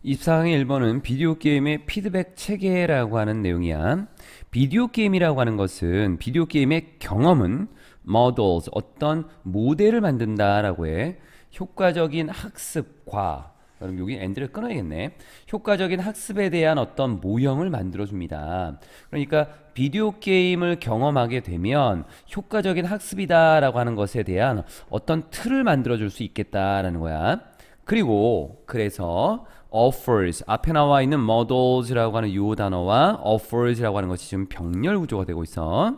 24강의 1번은 비디오 게임의 피드백 체계라고 하는 내용이야. 비디오 게임이라고 하는 것은 비디오 게임의 경험은 models, 어떤 모델을 만든다라고 해. 효과적인 학습과, 그럼 여기 엔드를 끊어야겠네. 효과적인 학습에 대한 어떤 모형을 만들어줍니다. 그러니까 비디오 게임을 경험하게 되면 효과적인 학습이다라고 하는 것에 대한 어떤 틀을 만들어줄 수 있겠다라는 거야. 그리고 그래서 offers, 앞에 나와 있는 models라고 하는 이 단어와 offers라고 하는 것이 지금 병렬 구조가 되고 있어.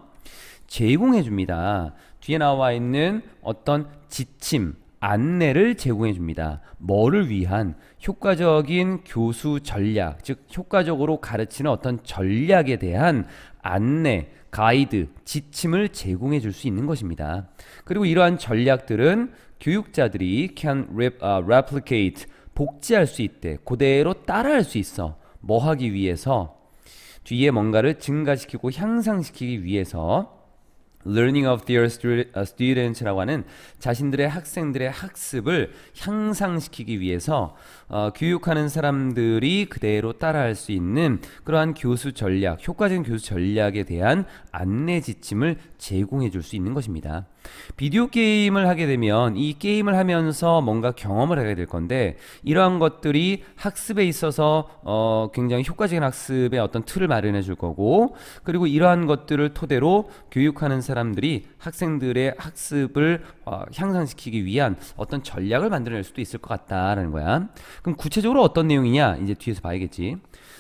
제공해 줍니다. 뒤에 나와 있는 어떤 지침, 안내를 제공해 줍니다. 뭐를 위한? 효과적인 교수 전략, 즉 효과적으로 가르치는 어떤 전략에 대한 안내, 가이드, 지침을 제공해 줄 수 있는 것입니다. 그리고 이러한 전략들은 교육자들이 can replicate, 복제할 수 있대. 그대로 따라할 수 있어. 뭐 하기 위해서? 뒤에 뭔가를 증가시키고 향상시키기 위해서 learning of their students라고 하는 자신들의 학생들의 학습을 향상시키기 위해서 교육하는 사람들이 그대로 따라할 수 있는 그러한 교수 전략, 효과적인 교수 전략에 대한 안내 지침을 제공해 줄 수 있는 것입니다. 비디오 게임을 하게 되면 이 게임을 하면서 뭔가 경험을 하게 될 건데, 이러한 것들이 학습에 있어서 굉장히 효과적인 학습의 어떤 틀을 마련해 줄 거고, 그리고 이러한 것들을 토대로 교육하는 사람들이 학생들의 학습을 향상시키기 위한 어떤 전략을 만들어낼 수도 있을 것 같다라는 거야. 그럼 구체적으로 어떤 내용이냐? 이제 뒤에서 봐야겠지.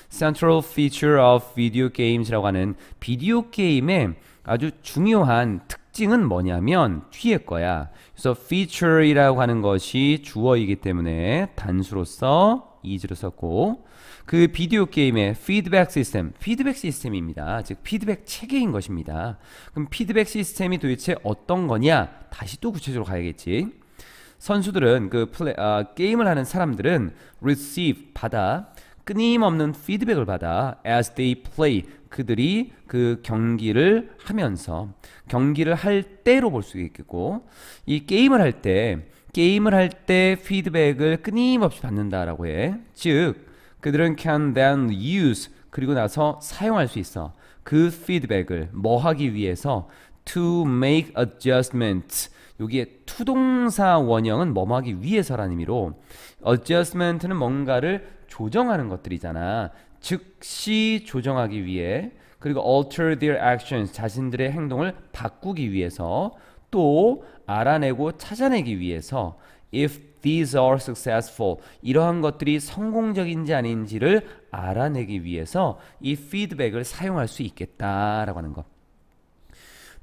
Central feature of video games라고 하는 비디오 게임의 아주 중요한 특징은 뭐냐면 뒤에 거야. 그래서 feature이라고 하는 것이 주어이기 때문에 단수로서 is로 썼고, 그 비디오 게임의 피드백 시스템, 피드백 시스템입니다. 즉 피드백 체계인 것입니다. 그럼 피드백 시스템이 도대체 어떤 거냐? 다시 또 구체적으로 가야겠지. 선수들은 게임을 하는 사람들은 receive, 받아, 끊임없는 피드백을 받아 as they play, 그들이 그 경기를 하면서, 경기를 할 때로 볼 수 있겠고, 이 게임을 할 때 피드백을 끊임없이 받는다라고 해. 즉 그들은 can then use, 그리고 나서 사용할 수 있어. 그 피드백을 뭐 하기 위해서? to make adjustments. 여기에 투동사 원형은 뭐 하기 위해서라는 의미로, adjustment는 뭔가를 조정하는 것들이잖아. 즉시 조정하기 위해, 그리고 alter their actions, 자신들의 행동을 바꾸기 위해서, 또 알아내고 찾아내기 위해서 if these are successful, 이러한 것들이 성공적인지 아닌지를 알아내기 위해서 이 피드백을 사용할 수 있겠다라고 하는 것.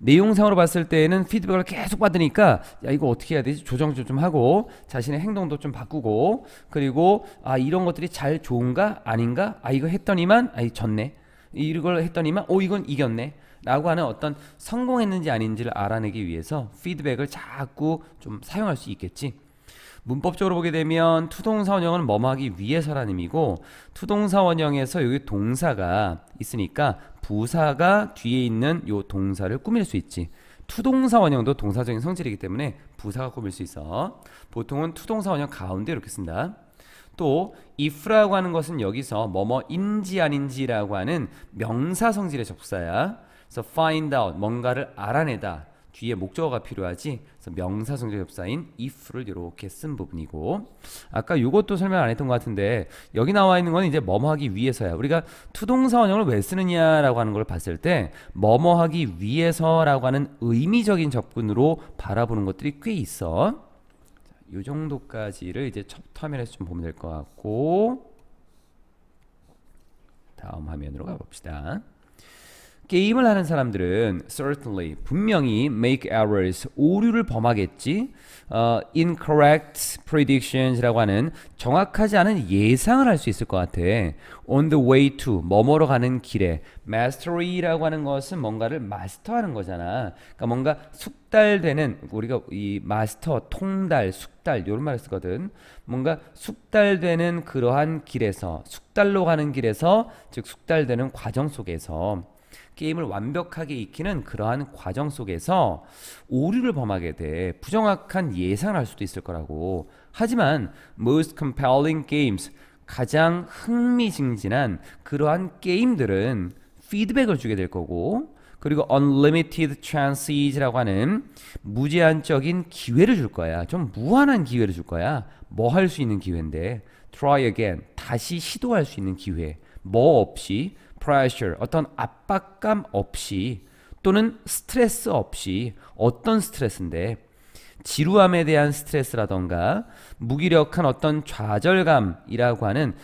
내용상으로 봤을 때는 피드백을 계속 받으니까 야, 이거 어떻게 해야 되지? 조정 좀 하고 자신의 행동도 좀 바꾸고, 그리고 이런 것들이 잘 좋은가 아닌가? 이거 했더니만 졌네. 이걸 했더니만 이건 이겼네. 라고 하는 어떤 성공했는지 아닌지를 알아내기 위해서 피드백을 자꾸 좀 사용할 수 있겠지. 문법적으로 보게 되면 투동사 원형은 뭐하기 위해서라는 의미고, 투동사 원형에서 여기 동사가 있으니까 부사가 뒤에 있는 요 동사를 꾸밀 수 있지. 투동사 원형도 동사적인 성질이기 때문에 부사가 꾸밀 수 있어. 보통은 투동사 원형 가운데 이렇게 쓴다. 또 if라고 하는 것은 여기서 뭐뭐인지 아닌지라고 하는 명사 성질의 접사야. 그래서 find out, 뭔가를 알아내다. 뒤에 목적어가 필요하지. 그래서 명사 성질 접사인 if를 이렇게 쓴 부분이고, 아까 이것도 설명 안 했던 것 같은데 여기 나와 있는 건 이제 뭐뭐 하기 위해서야. 우리가 투동사 원형을 왜 쓰느냐라고 하는 걸 봤을 때 뭐뭐 하기 위해서라고 하는 의미적인 접근으로 바라보는 것들이 꽤 있어. 이 정도까지를 이제 첫 화면에서 좀 보면 될 것 같고, 다음 화면으로 가봅시다. 게임을 하는 사람들은 certainly, 분명히 make errors, 오류를 범하겠지. incorrect predictions라고 하는 정확하지 않은 예상을 할 수 있을 것 같아. on the way to, 뭐뭐로 가는 길에. mastery라고 하는 것은 뭔가를 마스터하는 거잖아. 그러니까 뭔가 숙달되는, 우리가 이 마스터, 통달, 숙달 이런 말을 쓰거든. 뭔가 숙달되는 그러한 길에서, 숙달로 가는 길에서, 즉 숙달되는 과정 속에서 게임을 완벽하게 익히는 그러한 과정 속에서 오류를 범하게 돼. 부정확한 예상을 할 수도 있을 거라고. 하지만 most compelling games, 가장 흥미진진한 그러한 게임들은 피드백을 주게 될 거고, 그리고 unlimited chances라고 하는 무제한적인 기회를 줄 거야. 좀 무한한 기회를 줄 거야. 뭐 할 수 있는 기회인데, try again, 다시 시도할 수 있는 기회. 뭐 없이, pressure, 어떤 압박감 없이, 또는 스트레스 없이. 어떤 스트레스인데, 지루함에 대한 스트레스라던가 무기력한 어떤 좌절감이라고 하는,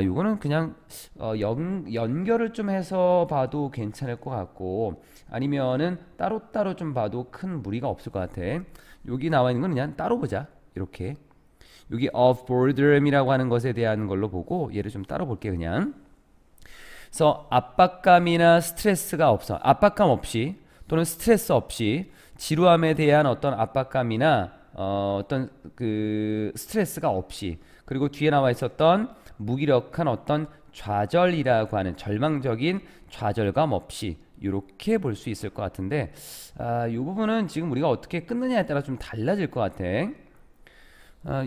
요거는 그냥 연결을 좀 해서 봐도 괜찮을 것 같고, 아니면은 따로따로 좀 봐도 큰 무리가 없을 것 같아. 여기 나와 있는 건 그냥 따로 보자. 이렇게 여기 of boredom이라고 하는 것에 대한 걸로 보고 얘를 좀 따로 볼게. 그냥 그래서 압박감이나 스트레스가 없어. 압박감 없이 또는 스트레스 없이 지루함에 대한 어떤 압박감이나 어떤 그 스트레스가 없이, 그리고 뒤에 나와 있었던 무기력한 어떤 좌절이라고 하는 절망적인 좌절감 없이, 이렇게 볼 수 있을 것 같은데, 이 부분은 지금 우리가 어떻게 끊느냐에 따라 좀 달라질 것 같아.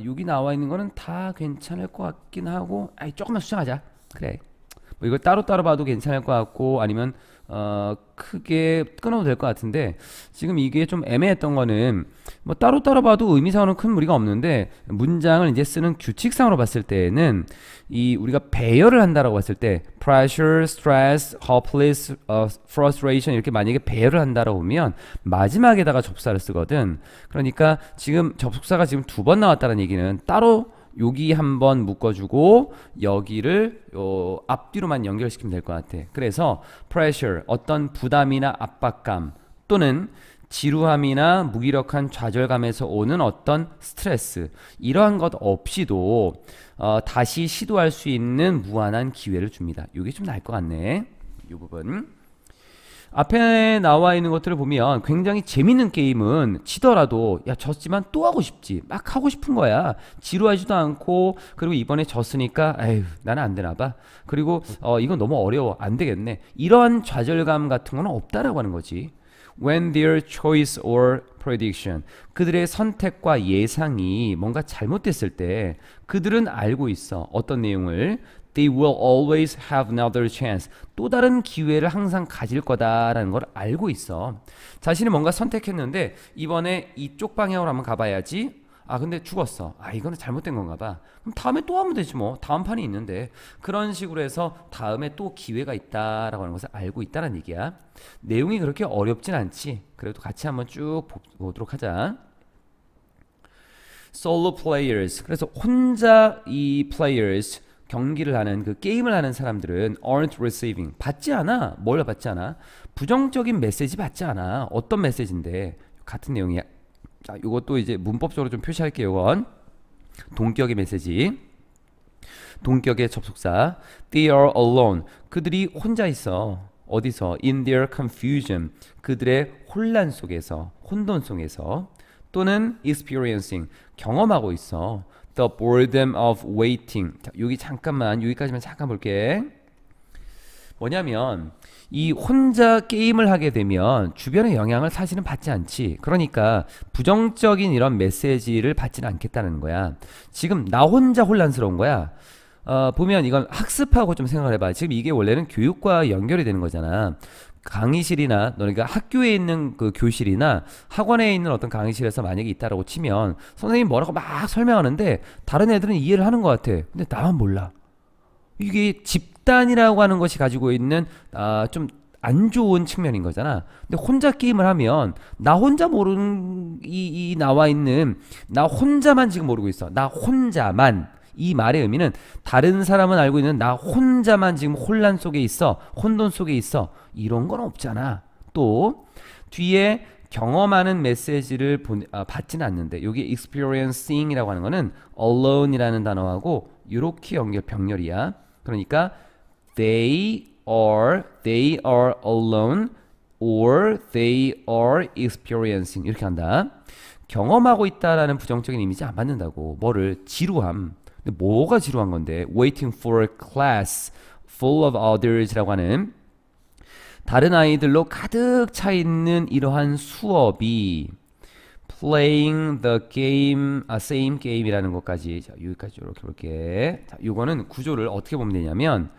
여기 나와 있는 거는 다 괜찮을 것 같긴 하고, 조금만 수정하자. 그래, 뭐 이걸 따로따로 봐도 괜찮을 것 같고, 아니면 크게 끊어도 될 것 같은데, 지금 이게 좀 애매했던 거는 뭐 따로따로 봐도 의미상으로는 큰 무리가 없는데, 문장을 이제 쓰는 규칙상으로 봤을 때에는 이 우리가 배열을 한다라고 봤을 때 pressure, stress, hopeless, frustration 이렇게 만약에 배열을 한다라고 보면 마지막에다가 접속사를 쓰거든. 그러니까 지금 접속사가 지금 2번 나왔다는 얘기는 따로 여기 한번 묶어주고 여기를 앞뒤로만 연결시키면 될 것 같아. 그래서 pressure, 어떤 부담이나 압박감, 또는 지루함이나 무기력한 좌절감에서 오는 어떤 스트레스, 이러한 것 없이도 다시 시도할 수 있는 무한한 기회를 줍니다. 이게 좀 나을 것 같네. 이 부분 앞에 나와 있는 것들을 보면 굉장히 재밌는 게임은 지더라도 야 졌지만 또 하고 싶지, 막 하고 싶은 거야. 지루하지도 않고, 그리고 이번에 졌으니까 에휴 나는 안 되나 봐, 그리고 이건 너무 어려워, 안 되겠네, 이런 좌절감 같은 거는 없다라고 하는 거지. When their choice or prediction, 그들의 선택과 예상이 뭔가 잘못됐을 때 그들은 알고 있어. 어떤 내용을? They will always have another chance. 또 다른 기회를 항상 가질 거다라는 걸 알고 있어. 자신이 뭔가 선택했는데 이번에 이쪽 방향으로 한번 가봐야지. 근데 죽었어. 이거는 잘못된 건가 봐. 그럼 다음에 또 하면 되지 뭐. 다음 판이 있는데. 그런 식으로 해서 다음에 또 기회가 있다라고 하는 것을 알고 있다는 얘기야. 내용이 그렇게 어렵진 않지. 그래도 같이 한번 쭉 보도록 하자. Solo players. 그래서 혼자 이 players, 경기를 하는, 그 게임을 하는 사람들은 aren't receiving, 받지 않아. 뭘 받지 않아? 부정적인 메시지 받지 않아. 어떤 메시지인데? 같은 내용이야. 자, 이것도 이제 문법적으로 좀 표시할게요. 이건 동격의 메시지, 동격의 접속사. They are alone. 그들이 혼자 있어. 어디서? In their confusion. 그들의 혼란 속에서, 혼돈 속에서. 또는 experiencing. 경험하고 있어. The boredom of waiting. 자, 여기 잠깐만, 여기까지만 잠깐 볼게. 뭐냐면 이 혼자 게임을 하게 되면 주변의 영향을 사실은 받지 않지. 그러니까 부정적인 이런 메시지를 받지는 않겠다는 거야. 지금 나 혼자 혼란스러운 거야. 보면 이건 학습하고 좀 생각을 해봐. 지금 이게 원래는 교육과 연결이 되는 거잖아. 강의실이나 그러니까 학교에 있는 그 교실이나 학원에 있는 어떤 강의실에서 만약에 있다라고 치면 선생님이 뭐라고 막 설명하는데 다른 애들은 이해를 하는 것 같아. 근데 나만 몰라. 이게 집단이라고 하는 것이 가지고 있는 좀 안 좋은 측면인 거잖아. 근데 혼자 게임을 하면 나 혼자 모르는 이 나와 있는 나 혼자만 지금 모르고 있어. 나 혼자만. 이 말의 의미는 다른 사람은 알고 있는 나 혼자만 지금 혼란 속에 있어, 혼돈 속에 있어, 이런 건 없잖아. 또 뒤에 경험하는 메시지를 받지는 않는데, 여기 experiencing 이라고 하는 거는 alone 이라는 단어하고 이렇게 병렬이야. 그러니까 they are alone or they are experiencing, 이렇게 한다. 경험하고 있다라는 부정적인 이미지 안 받는다고. 뭐를? 지루함. 근데 뭐가 지루한 건데? Waiting for a class full of others라고 하는 다른 아이들로 가득 차 있는 이러한 수업이 playing the game, same game이라는 것까지. 자, 여기까지 이렇게 볼게. 자, 요거는 구조를 어떻게 보면 되냐면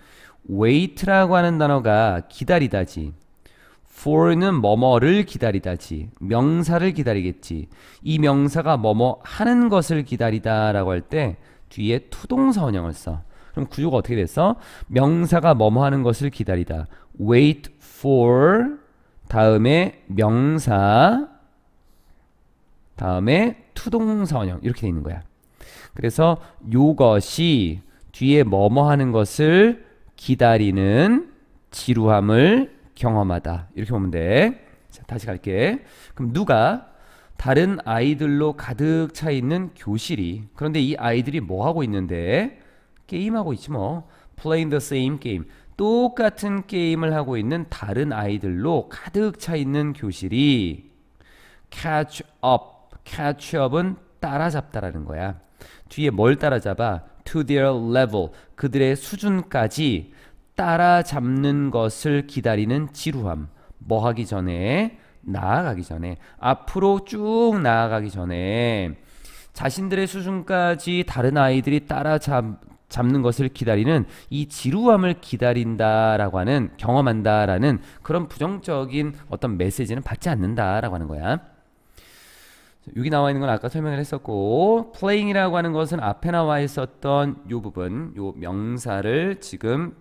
wait라고 하는 단어가 기다리다지. for는 뭐뭐를 기다리다지. 명사를 기다리겠지. 이 명사가 뭐뭐 하는 것을 기다리다라고 할 때 뒤에 투동사 원형을 써. 그럼 구조가 어떻게 됐어? 명사가 뭐뭐 하는 것을 기다리다. wait for 다음에 명사 다음에 투동사 원형 이렇게 돼 있는 거야. 그래서 요것이 뒤에 뭐뭐 하는 것을 기다리는 지루함을 경험하다. 이렇게 보면 돼. 자, 다시 갈게. 그럼 누가 다른 아이들로 가득 차 있는 교실이, 그런데 이 아이들이 뭐 하고 있는데? 게임하고 있지 뭐. Playing the same game. 똑같은 게임을 하고 있는 다른 아이들로 가득 차 있는 교실이 catch up. catch up은 따라잡다라는 거야. 뒤에 뭘 따라잡아? to their level. 그들의 수준까지 따라잡는 것을 기다리는 지루함. 뭐 하기 전에? 나아가기 전에. 앞으로 쭉 나아가기 전에 자신들의 수준까지 다른 아이들이 따라잡는 것을 기다리는 이 지루함을 기다린다라고 하는, 경험한다라는 그런 부정적인 어떤 메시지는 받지 않는다라고 하는 거야. 여기 나와 있는 건 아까 설명을 했었고, playing이라고 하는 것은 앞에 나와 있었던 요 부분, 요 명사를 지금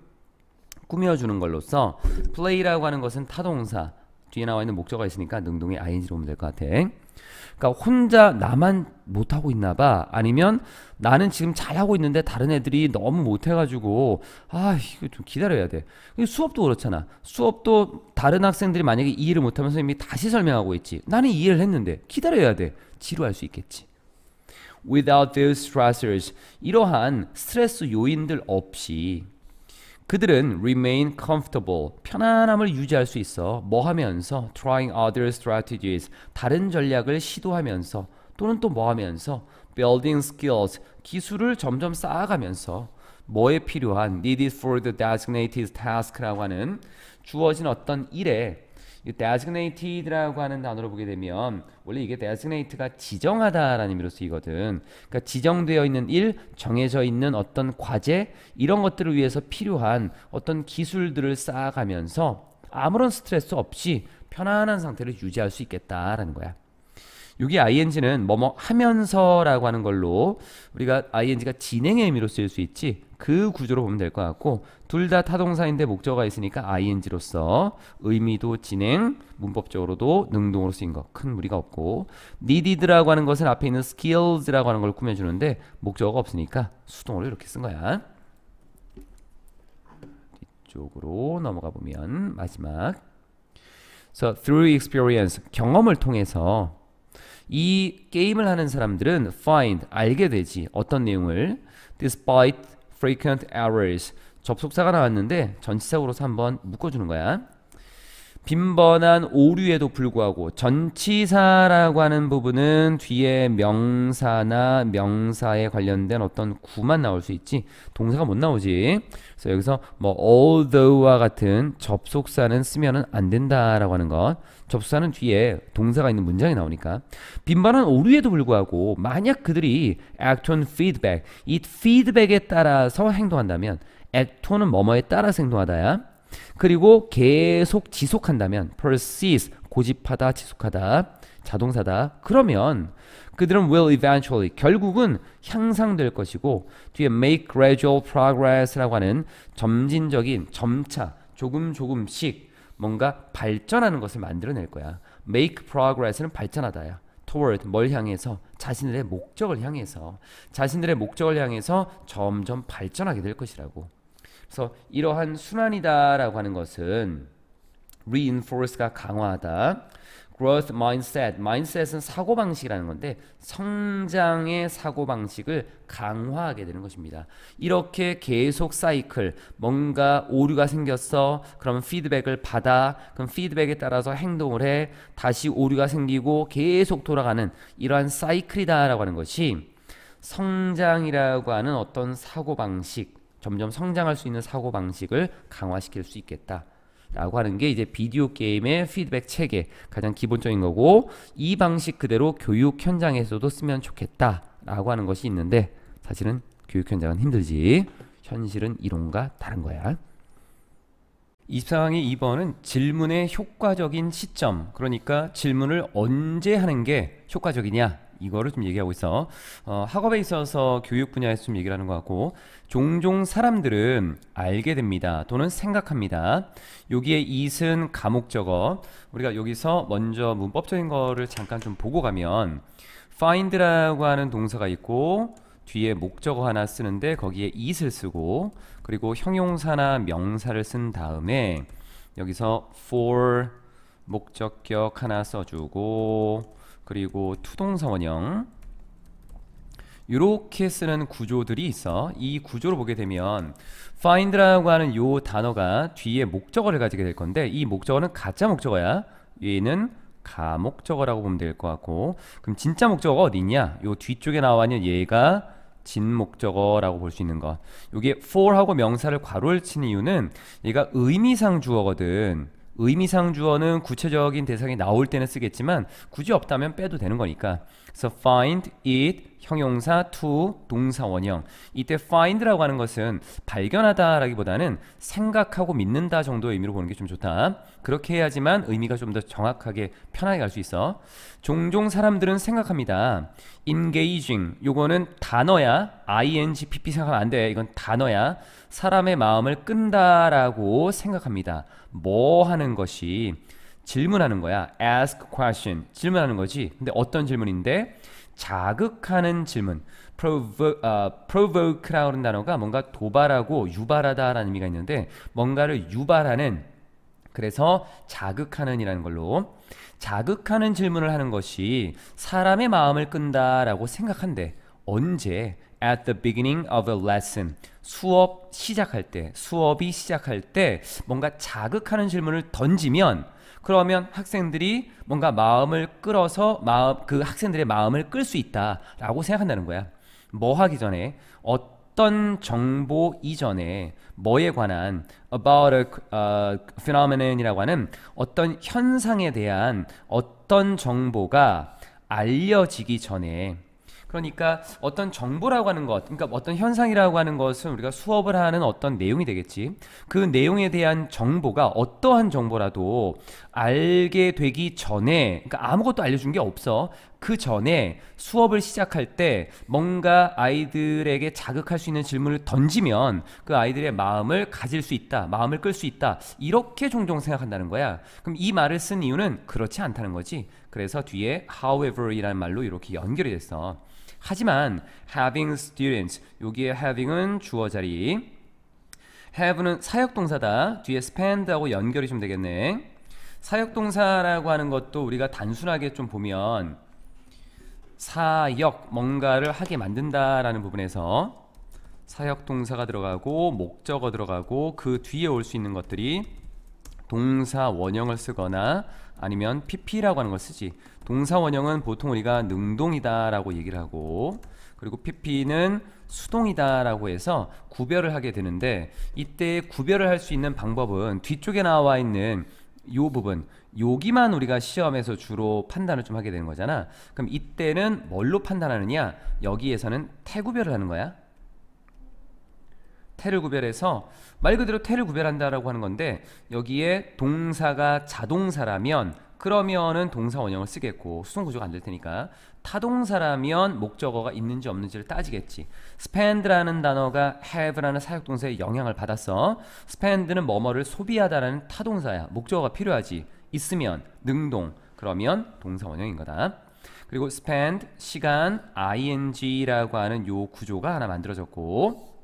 꾸며주는 걸로써 play라고 하는 것은 타동사, 뒤에 나와 있는 목적어가 있으니까 능동의 ing로 오면 될 것 같아. 그러니까 혼자 나만 못하고 있나 봐. 아니면 나는 지금 잘하고 있는데 다른 애들이 너무 못해가지고 이거 좀 기다려야 돼. 수업도 그렇잖아. 수업도 다른 학생들이 만약에 이해를 못하면 선생님이 다시 설명하고 있지. 나는 이해를 했는데 기다려야 돼. 지루할 수 있겠지. Without these stressors, 이러한 스트레스 요인들 없이 그들은 remain comfortable, 편안함을 유지할 수 있어. 뭐 하면서? trying other strategies, 다른 전략을 시도하면서, 또는 또 뭐 하면서? building skills, 기술을 점점 쌓아가면서, 뭐에 필요한? needed for the designated task라고 하는 주어진 어떤 일에, 이 designated라고 하는 단어로 보게 되면 원래 이게 designated가 지정하다라는 의미로 쓰이거든. 그러니까 지정되어 있는 일, 정해져 있는 어떤 과제, 이런 것들을 위해서 필요한 어떤 기술들을 쌓아가면서 아무런 스트레스 없이 편안한 상태를 유지할 수 있겠다라는 거야. 여기 ing는 뭐뭐 하면서라고 하는 걸로 우리가 ing가 진행의 의미로 쓰일 수 있지, 그 구조로 보면 될 것 같고, 둘 다 타동사인데 목적어가 있으니까 ing로서 의미도 진행, 문법적으로도 능동으로 쓰인 거 큰 무리가 없고, needed라고 하는 것은 앞에 있는 skills라고 하는 걸 꾸며주는데 목적어가 없으니까 수동으로 이렇게 쓴 거야. 뒤쪽으로 넘어가 보면 마지막, so through experience, 경험을 통해서 이 게임을 하는 사람들은 find, 알게 되지. 어떤 내용을? despite frequent errors, 접속사가 나왔는데 전치사고로서 한번 묶어주는 거야. 빈번한 오류에도 불구하고, 전치사라고 하는 부분은 뒤에 명사나 명사에 관련된 어떤 구만 나올 수 있지 동사가 못 나오지. 그래서 여기서 뭐 although와 같은 접속사는 쓰면은 안 된다라고 하는 것, 접속사는 뒤에 동사가 있는 문장이 나오니까. 빈번한 오류에도 불구하고 만약 그들이 act on feedback, 이 feedback에 따라서 행동한다면, act on은 뭐뭐에 따라서 행동하다야. 그리고 계속 지속한다면, persist, 고집하다, 지속하다, 자동사다. 그러면 그들은 will eventually, 결국은 향상될 것이고, 뒤에 make gradual progress라고 하는 점진적인, 점차, 조금씩 뭔가 발전하는 것을 만들어낼 거야. make progress는 발전하다야. toward, 뭘 향해서? 자신들의 목적을 향해서. 자신들의 목적을 향해서 점점 발전하게 될 것이라고. 그래서 이러한 순환이다라고 하는 것은 reinforce가 강화하다. growth mindset, mindset은 사고방식이라는 건데 성장의 사고방식을 강화하게 되는 것입니다. 이렇게 계속 사이클, 뭔가 오류가 생겼어. 그러면 피드백을 받아. 그럼 피드백에 따라서 행동을 해. 다시 오류가 생기고 계속 돌아가는 이러한 사이클이다라고 하는 것이 성장이라고 하는 어떤 사고방식, 점점 성장할 수 있는 사고방식을 강화시킬 수 있겠다. 라고 하는 게 이제 비디오 게임의 피드백 체계 가장 기본적인 거고, 이 방식 그대로 교육 현장에서도 쓰면 좋겠다 라고 하는 것이 있는데, 사실은 교육 현장은 힘들지 현실은 이론과 다른 거야. 24강의 2번은 질문의 효과적인 시점, 그러니까 질문을 언제 하는 게 효과적이냐, 이거를 좀 얘기하고 있어. 학업에 있어서 교육 분야에서 좀 얘기를 하는 것 같고, 종종 사람들은 알게 됩니다 또는 생각합니다. 여기에 it은 가목적어, 우리가 여기서 먼저 문법적인 거를 잠깐 좀 보고 가면 find라고 하는 동사가 있고 뒤에 목적어 하나 쓰는데 거기에 it을 쓰고, 그리고 형용사나 명사를 쓴 다음에 여기서 for 목적격 하나 써주고, 그리고 투동사 원형 이렇게 쓰는 구조들이 있어. 이 구조를 보게 되면 find라고 하는 요 단어가 뒤에 목적어를 가지게 될 건데, 이 목적어는 가짜 목적어야. 얘는 가목적어라고 보면 될 것 같고, 그럼 진짜 목적어가 어디 있냐? 요 뒤쪽에 나와 있는 얘가 진목적어라고 볼 수 있는 것. 요게 for하고 명사를 괄호를 친 이유는 얘가 의미상 주어거든. 의미상 주어는 구체적인 대상이 나올 때는 쓰겠지만 굳이 없다면 빼도 되는 거니까. 그래서 find, it, 형용사, to, 동사 원형. 이때 find라고 하는 것은 발견하다 라기보다는 생각하고 믿는다 정도의 의미로 보는 게 좀 좋다. 그렇게 해야지만 의미가 좀 더 정확하게 편하게 갈 수 있어. 종종 사람들은 생각합니다. engaging, 요거는 단어야. ing, pp 생각하면 안 돼. 이건 단어야. 사람의 마음을 끈다라고 생각합니다. 뭐 하는 것이? 질문하는 거야. ask question, 질문하는 거지. 근데 어떤 질문인데? 자극하는 질문. provoke라는 단어가 뭔가 도발하고 유발하다 라는 의미가 있는데, 뭔가를 유발하는, 그래서 자극하는 이라는 걸로, 자극하는 질문을 하는 것이 사람의 마음을 끈다라고 생각한대. 언제? At the beginning of a lesson. 수업 시작할 때, 수업이 시작할 때 뭔가 자극하는 질문을 던지면, 그러면 학생들이 뭔가 마음을 끌어서 그 학생들의 마음을 끌 수 있다라고 생각한다는 거야. 뭐 하기 전에? 어떤 정보 이전에 뭐에 관한 about a phenomenon이라고 하는 어떤 현상에 대한 어떤 정보가 알려지기 전에, 그러니까 어떤 정보라고 하는 것, 그러니까 어떤 현상이라고 하는 것은 우리가 수업을 하는 어떤 내용이 되겠지. 그 내용에 대한 정보가 어떠한 정보라도 알게 되기 전에, 그러니까 아무것도 알려준 게 없어. 그 전에 수업을 시작할 때 뭔가 아이들에게 자극할 수 있는 질문을 던지면 그 아이들의 마음을 가질 수 있다, 마음을 끌 수 있다, 이렇게 종종 생각한다는 거야. 그럼 이 말을 쓴 이유는 그렇지 않다는 거지. 그래서 뒤에 however 이라는 말로 이렇게 연결이 됐어. 하지만 having students, 여기에 having은 주어 자리, have는 사역동사다. 뒤에 spend하고 연결이 좀 되겠네. 사역동사라고 하는 것도 우리가 단순하게 좀 보면 사역, 뭔가를 하게 만든다라는 부분에서 사역동사가 들어가고 목적어 들어가고 그 뒤에 올 수 있는 것들이 동사 원형을 쓰거나 아니면 pp라고 하는 걸 쓰지. 동사 원형은 보통 우리가 능동이다 라고 얘기를 하고, 그리고 pp는 수동이다 라고 해서 구별을 하게 되는데, 이때 구별을 할 수 있는 방법은 뒤쪽에 나와 있는 요 부분, 여기만 우리가 시험에서 주로 판단을 좀 하게 되는 거잖아. 그럼 이때는 뭘로 판단하느냐? 여기에서는 태 구별을 하는 거야. 태를 구별해서 말 그대로 태를 구별한다라고 하는 건데, 여기에 동사가 자동사라면 그러면은 동사 원형을 쓰겠고 수동 구조가 안 될 테니까, 타동사라면 목적어가 있는지 없는지를 따지겠지. spend라는 단어가 have라는 사역동사의 영향을 받았어. spend는 뭐뭐를 소비하다라는 타동사야. 목적어가 필요하지. 있으면 능동, 그러면 동사 원형인 거다. 그리고 spend, 시간, ing라고 하는 요 구조가 하나 만들어졌고,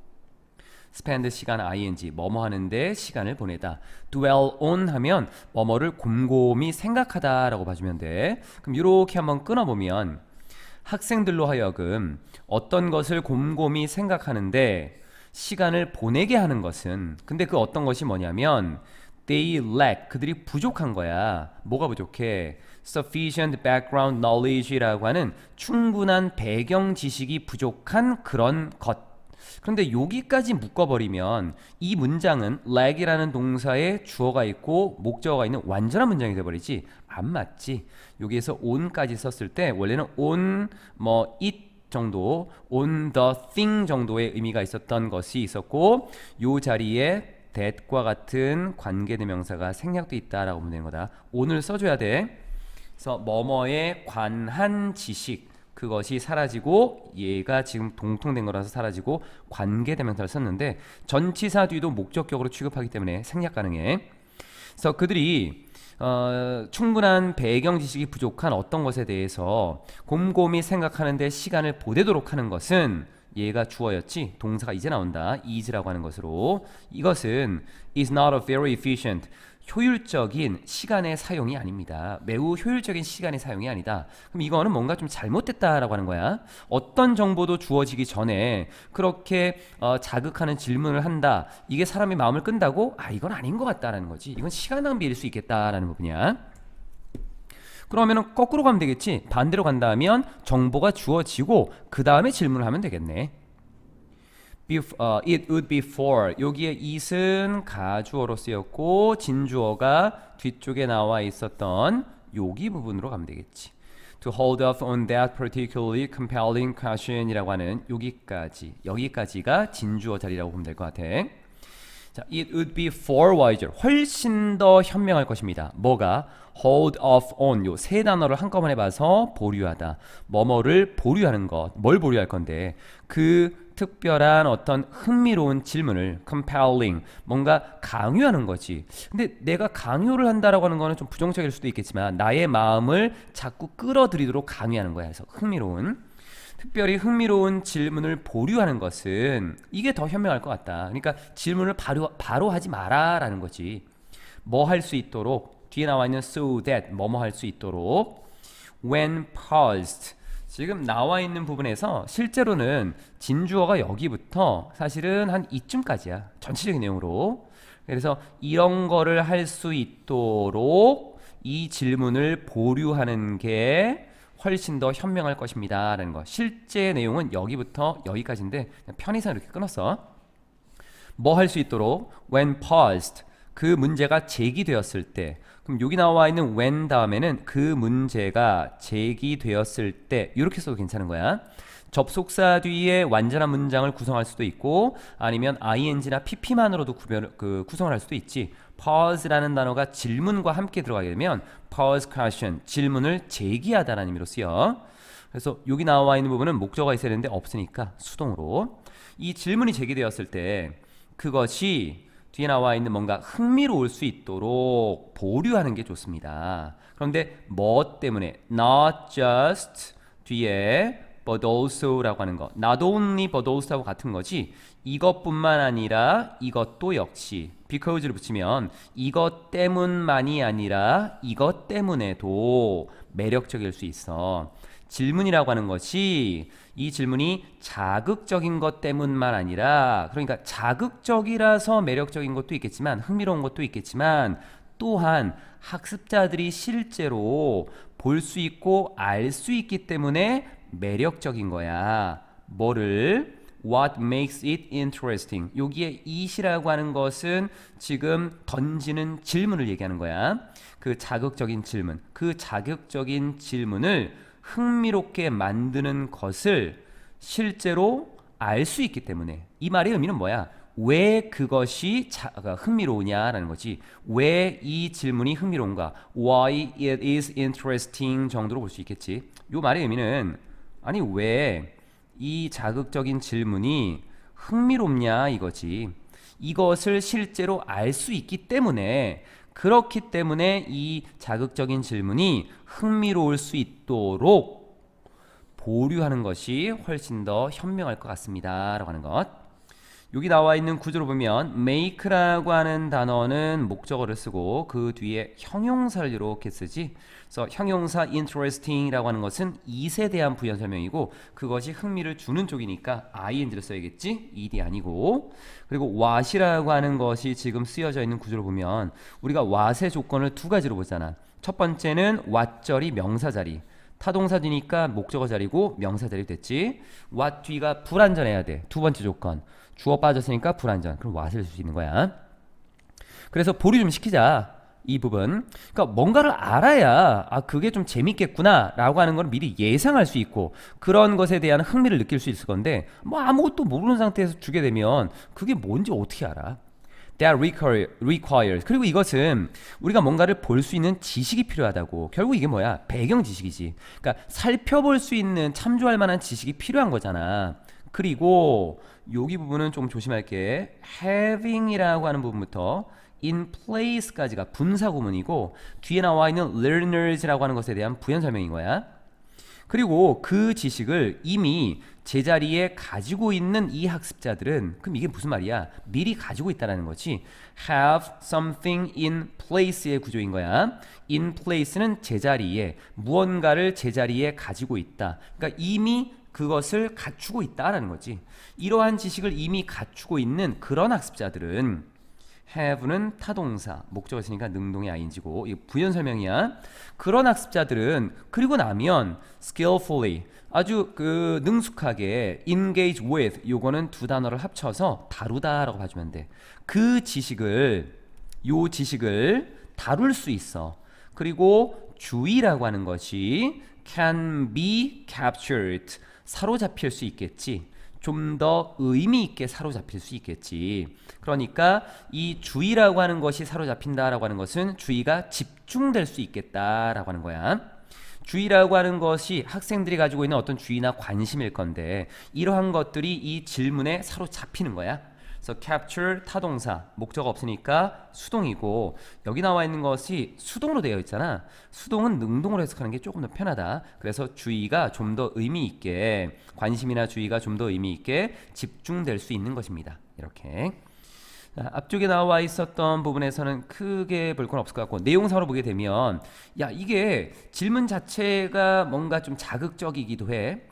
spend 시간 ing, 뭐뭐 하는데 시간을 보내다. dwell on 하면 뭐뭐를 곰곰이 생각하다 라고 봐주면 돼. 그럼 이렇게 한번 끊어보면 학생들로 하여금 어떤 것을 곰곰이 생각하는데 시간을 보내게 하는 것은, 근데 그 어떤 것이 뭐냐면 they lack, 그들이 부족한 거야. 뭐가 부족해? sufficient background knowledge라고 하는 충분한 배경 지식이 부족한 그런 것. 그런데 여기까지 묶어버리면 이 문장은 lag이라는 동사에 주어가 있고 목적어가 있는 완전한 문장이 돼버리지. 안 맞지. 여기에서 on까지 썼을 때 원래는 on 뭐 it 정도, on the thing 정도의 의미가 있었던 것이 있었고 요 자리에 that과 같은 관계대명사가 생략돼 있다라고 보면 되는 거다. on을 써줘야 돼. 그래서 뭐뭐에 관한 지식, 그것이 사라지고 얘가 지금 동통된 거라서 사라지고 관계대명사를 썼는데 전치사 뒤도 목적격으로 취급하기 때문에 생략 가능해. 그래서 그들이 충분한 배경 지식이 부족한 어떤 것에 대해서 곰곰이 생각하는데 시간을 보내도록 하는 것은 얘가 주어였지 동사가 이제 나온다. is라고 하는 것으로 이것은 is not a very efficient 효율적인 시간의 사용이 아닙니다. 매우 효율적인 시간의 사용이 아니다. 그럼 이거는 뭔가 좀 잘못됐다라고 하는 거야. 어떤 정보도 주어지기 전에 그렇게 자극하는 질문을 한다. 이게 사람의 마음을 끈다고? 아, 이건 아닌 것 같다라는 거지. 이건 시간 낭비일 수 있겠다라는 부분이야. 그러면은 거꾸로 가면 되겠지. 반대로 간다면 정보가 주어지고 그 다음에 질문을 하면 되겠네. It would be for 여기에 it은 가주어로 쓰였고 진주어가 뒤쪽에 나와 있었던 여기 부분으로 가면 되겠지. To hold off on that particularly compelling question 이라고 하는 여기까지가 진주어 자리라고 보면 될 것 같아. 자, it would be far wiser 훨씬 더 현명할 것입니다. 뭐가? hold off on 요 세 단어를 한꺼번에 봐서 보류하다. 뭐뭐를 보류하는 것. 뭘 보류할 건데 그 특별한 어떤 흥미로운 질문을 compelling 뭔가 강요하는 거지. 근데 내가 강요를 한다라고 하는 거는 좀 부정적일 수도 있겠지만 나의 마음을 자꾸 끌어들이도록 강요하는 거야. 그래서 특별히 흥미로운 질문을 보류하는 것은 이게 더 현명할 것 같다. 그러니까 질문을 바로 하지 마라라는 거지. 뭐 할 수 있도록 뒤에 나와 있는 so that 뭐뭐 할 수 있도록 when paused 지금 나와 있는 부분에서 실제로는 진주어가 여기부터 사실은 한 이쯤까지야. 전체적인 내용으로. 그래서 이런 거를 할 수 있도록 이 질문을 보류하는 게 훨씬 더 현명할 것입니다 라는 거. 실제 내용은 여기부터 여기까지인데 편의상 이렇게 끊었어. 뭐 할 수 있도록 when paused 그 문제가 제기되었을 때. 그럼 여기 나와 있는 when 다음에는 그 문제가 제기되었을 때 이렇게 써도 괜찮은 거야. 접속사 뒤에 완전한 문장을 구성할 수도 있고 아니면 ing나 pp만으로도 구성을 할 수도 있지. pause라는 단어가 질문과 함께 들어가게 되면 pause question 질문을 제기하다라는 의미로 쓰여. 그래서 여기 나와 있는 부분은 목적어가 있어야 되는데 없으니까 수동으로 이 질문이 제기되었을 때 그것이 뒤에 나와 있는 뭔가 흥미로울 수 있도록 보류하는 게 좋습니다. 그런데 뭐 때문에 not just 뒤에 but also 라고 하는 거 not only but also하고 같은 거지 이것뿐만 아니라 이것도 역시 because를 붙이면 이것 때문만이 아니라 이것 때문에도 매력적일 수 있어. 질문이라고 하는 것이 이 질문이 자극적인 것 때문만 아니라 그러니까 자극적이라서 매력적인 것도 있겠지만 흥미로운 것도 있겠지만 또한 학습자들이 실제로 볼 수 있고 알 수 있기 때문에 매력적인 거야. 뭐를? What makes it interesting? 여기에 it이라고 하는 것은 지금 던지는 질문을 얘기하는 거야. 그 자극적인 질문. 그 자극적인 질문을 흥미롭게 만드는 것을 실제로 알 수 있기 때문에 이 말의 의미는 뭐야? 왜 그것이 흥미로우냐라는 거지. 왜 이 질문이 흥미로운가? Why it is interesting 정도로 볼 수 있겠지. 이 말의 의미는 아니 왜 이 자극적인 질문이 흥미롭냐 이거지. 이것을 실제로 알 수 있기 때문에 그렇기 때문에 이 자극적인 질문이 흥미로울 수 있도록 보류하는 것이 훨씬 더 현명할 것 같습니다 라고 하는 것. 여기 나와 있는 구조를 보면 make라고 하는 단어는 목적어를 쓰고 그 뒤에 형용사를 이렇게 쓰지. 그래서 형용사 interesting이라고 하는 것은 it에 대한 부연 설명이고 그것이 흥미를 주는 쪽이니까 ing를 써야겠지. ed 아니고. 그리고 what이라고 하는 것이 지금 쓰여져 있는 구조를 보면 우리가 what의 조건을 두 가지로 보잖아. 첫 번째는 what 절이 명사 자리. 타동사지니까 목적어 자리고 명사 자리 됐지. what 뒤가 불완전해야 돼. 두 번째 조건. 주어 빠졌으니까 불완전. 그럼 what을 쓸 수 있는 거야. 그래서 보류 좀 시키자. 이 부분. 그러니까 뭔가를 알아야 그게 좀 재밌겠구나 라고 하는 건 미리 예상할 수 있고 그런 것에 대한 흥미를 느낄 수 있을 건데 뭐 아무것도 모르는 상태에서 주게 되면 그게 뭔지 어떻게 알아? That requires. 그리고 이것은 우리가 뭔가를 볼 수 있는 지식이 필요하다고. 결국 이게 뭐야? 배경 지식이지. 그러니까 살펴볼 수 있는 참조할 만한 지식이 필요한 거잖아. 그리고 여기 부분은 좀 조심할게. having이라고 하는 부분부터 in place까지가 분사 구문이고 뒤에 나와 있는 learners라고 하는 것에 대한 부연 설명인 거야. 그리고 그 지식을 이미 제자리에 가지고 있는 이 학습자들은 그럼 이게 무슨 말이야? 미리 가지고 있다는 거지. have something in place의 구조인 거야. in place는 제자리에 무언가를 제자리에 가지고 있다. 그러니까 이미 그것을 갖추고 있다라는 거지. 이러한 지식을 이미 갖추고 있는 그런 학습자들은 have는 타동사, 목적어 있으니까 능동의 ing고 이거 부연 설명이야. 그런 학습자들은 그리고 나면 skillfully 아주 능숙하게 engage with 요거는 두 단어를 합쳐서 다루다라고 봐주면 돼. 그 지식을 다룰 수 있어. 그리고 주의라고 하는 것이 can be captured 사로잡힐 수 있겠지. 좀 더 의미 있게 사로잡힐 수 있겠지. 그러니까 이 주의라고 하는 것이 사로잡힌다라고 하는 것은 주의가 집중될 수 있겠다라고 하는 거야. 주의라고 하는 것이 학생들이 가지고 있는 어떤 주의나 관심일 건데 이러한 것들이 이 질문에 사로잡히는 거야. 그래서 capture 타동사 목적어 없으니까 수동이고 여기 나와 있는 것이 수동으로 되어 있잖아. 수동은 능동으로 해석하는 게 조금 더 편하다. 그래서 주의가 좀 더 의미 있게 관심이나 주의가 좀 더 의미 있게 집중될 수 있는 것입니다. 이렇게 앞쪽에 나와 있었던 부분에서는 크게 볼 건 없을 것 같고 내용상으로 보게 되면 이게 질문 자체가 뭔가 좀 자극적이기도 해.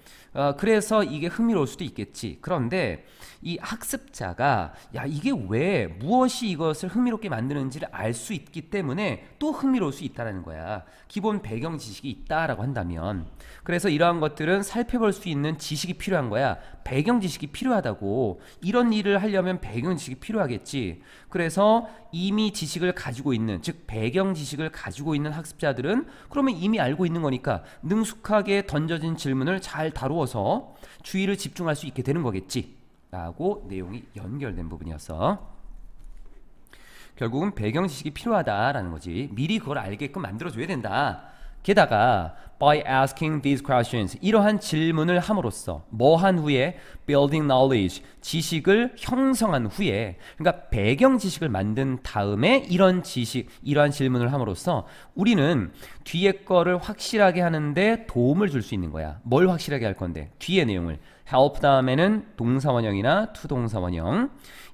그래서 이게 흥미로울 수도 있겠지. 그런데 이 학습자가 이게 왜 무엇이 이것을 흥미롭게 만드는지를 알 수 있기 때문에 또 흥미로울 수 있다는 거야. 기본 배경 지식이 있다라고 한다면. 그래서 이러한 것들은 살펴볼 수 있는 지식이 필요한 거야. 배경 지식이 필요하다고. 이런 일을 하려면 배경 지식이 필요하겠지. 그래서 이미 지식을 가지고 있는 즉 배경 지식을 가지고 있는 학습자들은 그러면 이미 알고 있는 거니까 능숙하게 던져진 질문을 잘 다루어서 주의를 집중할 수 있게 되는 거겠지 라고 내용이 연결된 부분이었어. 결국은 배경 지식이 필요하다라는 거지. 미리 그걸 알게끔 만들어줘야 된다. 게다가 by asking these questions 이러한 질문을 함으로써 뭐 한 후에 building knowledge 지식을 형성한 후에 그러니까 배경 지식을 만든 다음에 이러한 질문을 함으로써 우리는 뒤에 거를 확실하게 하는데 도움을 줄 수 있는 거야. 뭘 확실하게 할 건데 뒤에 내용을 help 다음에는 동사원형이나 투동사원형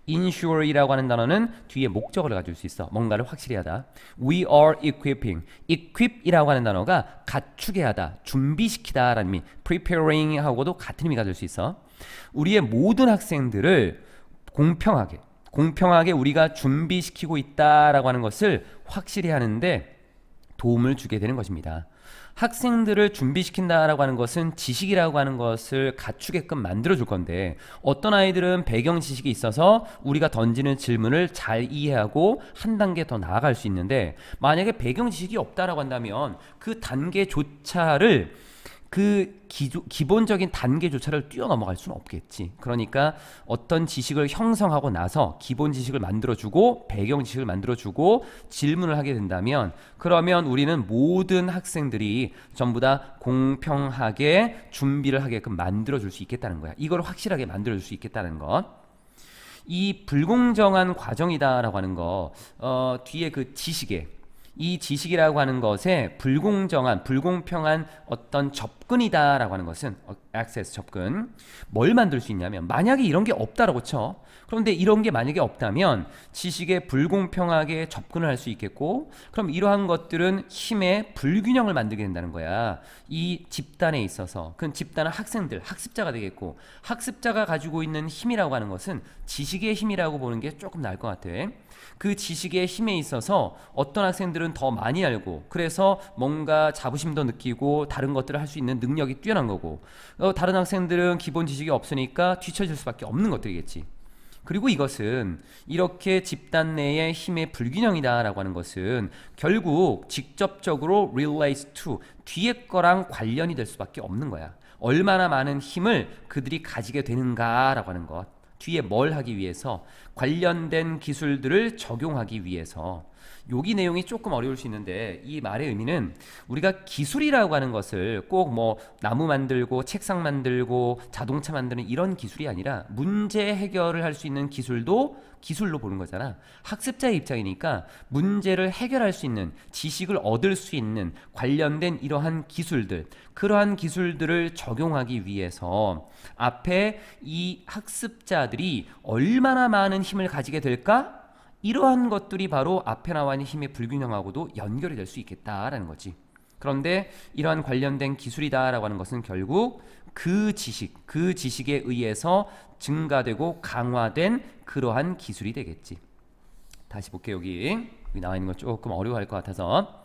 ensure이라고 하는 단어는 뒤에 목적어를 가질 수 있어. 뭔가를 확실히 하다. We are equipping. equip이라고 하는 단어가 갖추게 하다, 준비시키다 라는 의미. preparing 하고도 같은 의미 가질 수 있어. 우리의 모든 학생들을 공평하게 우리가 준비시키고 있다라고 하는 것을 확실히 하는데 도움을 주게 되는 것입니다. 학생들을 준비시킨다라고 하는 것은 지식이라고 하는 것을 갖추게끔 만들어줄 건데 어떤 아이들은 배경 지식이 있어서 우리가 던지는 질문을 잘 이해하고 한 단계 더 나아갈 수 있는데 만약에 배경 지식이 없다라고 한다면 그 단계조차를 기본적인 단계조차를 뛰어넘어갈 수는 없겠지. 그러니까 어떤 지식을 형성하고 나서 기본 지식을 만들어주고 배경 지식을 만들어주고 질문을 하게 된다면 그러면 우리는 모든 학생들이 전부 다 공평하게 준비를 하게끔 만들어줄 수 있겠다는 거야. 이걸 확실하게 만들어줄 수 있겠다는 것. 이 불공정한 과정이다라고 하는 거 뒤에 그 지식에 이 지식이라고 하는 것에 불공평한 어떤 접근 접근이다라고 하는 것은 access 접근 뭘 만들 수 있냐면 만약에 이런 게 없다라고 쳐. 그런데 이런 게 만약에 없다면 지식에 불공평하게 접근을 할 수 있겠고 그럼 이러한 것들은 힘의 불균형을 만들게 된다는 거야. 이 집단에 있어서 그 집단은 학생들, 학습자가 되겠고 학습자가 가지고 있는 힘이라고 하는 것은 지식의 힘이라고 보는 게 조금 나을 것 같아. 그 지식의 힘에 있어서 어떤 학생들은 더 많이 알고 그래서 뭔가 자부심도 느끼고 다른 것들을 할 수 있는 능력이 뛰어난 거고 다른 학생들은 기본 지식이 없으니까 뒤처질 수밖에 없는 것들이겠지. 그리고 이것은 이렇게 집단 내의 힘의 불균형이다라고 하는 것은 결국 직접적으로 relates to 뒤에 거랑 관련이 될 수밖에 없는 거야. 얼마나 많은 힘을 그들이 가지게 되는가라고 하는 것. 뒤에 뭘 하기 위해서 관련된 기술들을 적용하기 위해서 여기 내용이 조금 어려울 수 있는데 이 말의 의미는 우리가 기술이라고 하는 것을 꼭 뭐 나무 만들고 책상 만들고 자동차 만드는 이런 기술이 아니라 문제 해결을 할 수 있는 기술도 기술로 보는 거잖아. 학습자의 입장이니까 문제를 해결할 수 있는 지식을 얻을 수 있는 관련된 이러한 기술들 그러한 기술들을 적용하기 위해서 앞에 이 학습자들이 얼마나 많은 힘을 가지게 될까? 이러한 것들이 바로 앞에 나와 있는 힘의 불균형하고도 연결이 될 수 있겠다라는 거지. 그런데 이러한 관련된 기술이다라고 하는 것은 결국 그 지식에 의해서 증가되고 강화된 그러한 기술이 되겠지. 다시 볼게요. 여기 나와 있는 거 조금 어려워할 것 같아서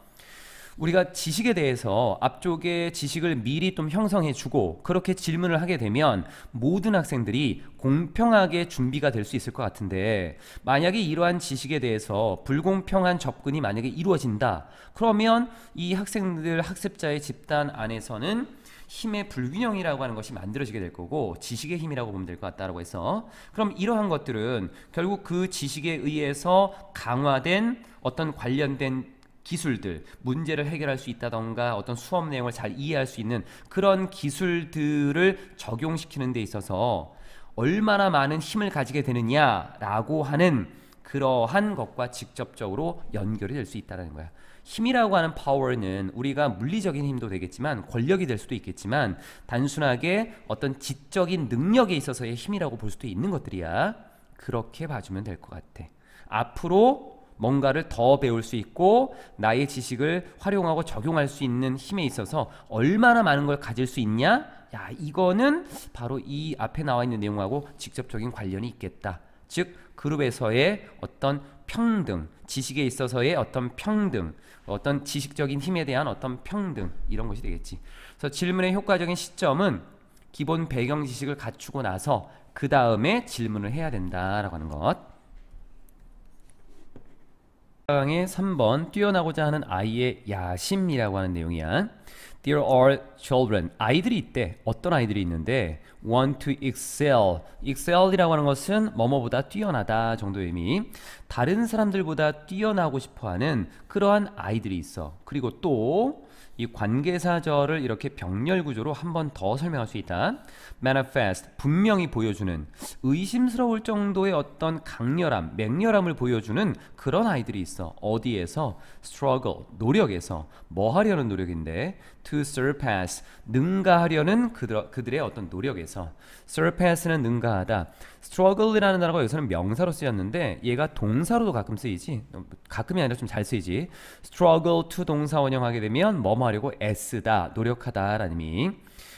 우리가 지식에 대해서 앞쪽에 지식을 미리 좀 형성해 주고 그렇게 질문을 하게 되면 모든 학생들이 공평하게 준비가 될 수 있을 것 같은데 만약에 이러한 지식에 대해서 불공평한 접근이 만약에 이루어진다 그러면 이 학생들 학습자의 집단 안에서는 힘의 불균형이라고 하는 것이 만들어지게 될 거고 지식의 힘이라고 보면 될 것 같다라고 해서 그럼 이러한 것들은 결국 그 지식에 의해서 강화된 어떤 관련된 기술들, 문제를 해결할 수 있다던가 어떤 수업 내용을 잘 이해할 수 있는 그런 기술들을 적용시키는 데 있어서 얼마나 많은 힘을 가지게 되느냐라고 하는 그러한 것과 직접적으로 연결이 될 수 있다는 거야. 힘이라고 하는 파워는 우리가 물리적인 힘도 되겠지만 권력이 될 수도 있겠지만 단순하게 어떤 지적인 능력에 있어서의 힘이라고 볼 수도 있는 것들이야. 그렇게 봐주면 될 것 같아. 앞으로 뭔가를 더 배울 수 있고 나의 지식을 활용하고 적용할 수 있는 힘에 있어서 얼마나 많은 걸 가질 수 있냐? 야, 이거는 바로 이 앞에 나와 있는 내용하고 직접적인 관련이 있겠다. 즉 그룹에서의 어떤 평등, 지식에 있어서의 어떤 평등, 어떤 지식적인 힘에 대한 어떤 평등 이런 것이 되겠지. 그래서 질문의 효과적인 시점은 기본 배경 지식을 갖추고 나서 그 다음에 질문을 해야 된다라고 하는 것. 의 3번 뛰어나고자 하는 아이의 야심이라고 하는 내용이야. There are children. 아이들이 있대. 어떤 아이들이 있는데 want to excel. excel이라고 하는 것은 뭐뭐보다 뛰어나다 정도의 의미. 다른 사람들보다 뛰어나고 싶어하는 그러한 아이들이 있어. 그리고 또 이 관계사절을 이렇게 병렬 구조로 한 번 더 설명할 수 있다. manifest, 분명히 보여주는 의심스러울 정도의 어떤 강렬함, 맹렬함을 보여주는 그런 아이들이 있어. 어디에서? struggle, 노력에서. 뭐 하려는 노력인데? to surpass, 능가하려는 그들의 어떤 노력에서. surpass는 능가하다. struggle이라는 단어가 여기서는 명사로 쓰였는데 얘가 동사로도 가끔 쓰이지. 가끔이 아니라 좀 잘 쓰이지. struggle to 동사 원형하게 되면 뭐뭐 하려고 애쓰다, 노력하다 라는 의미.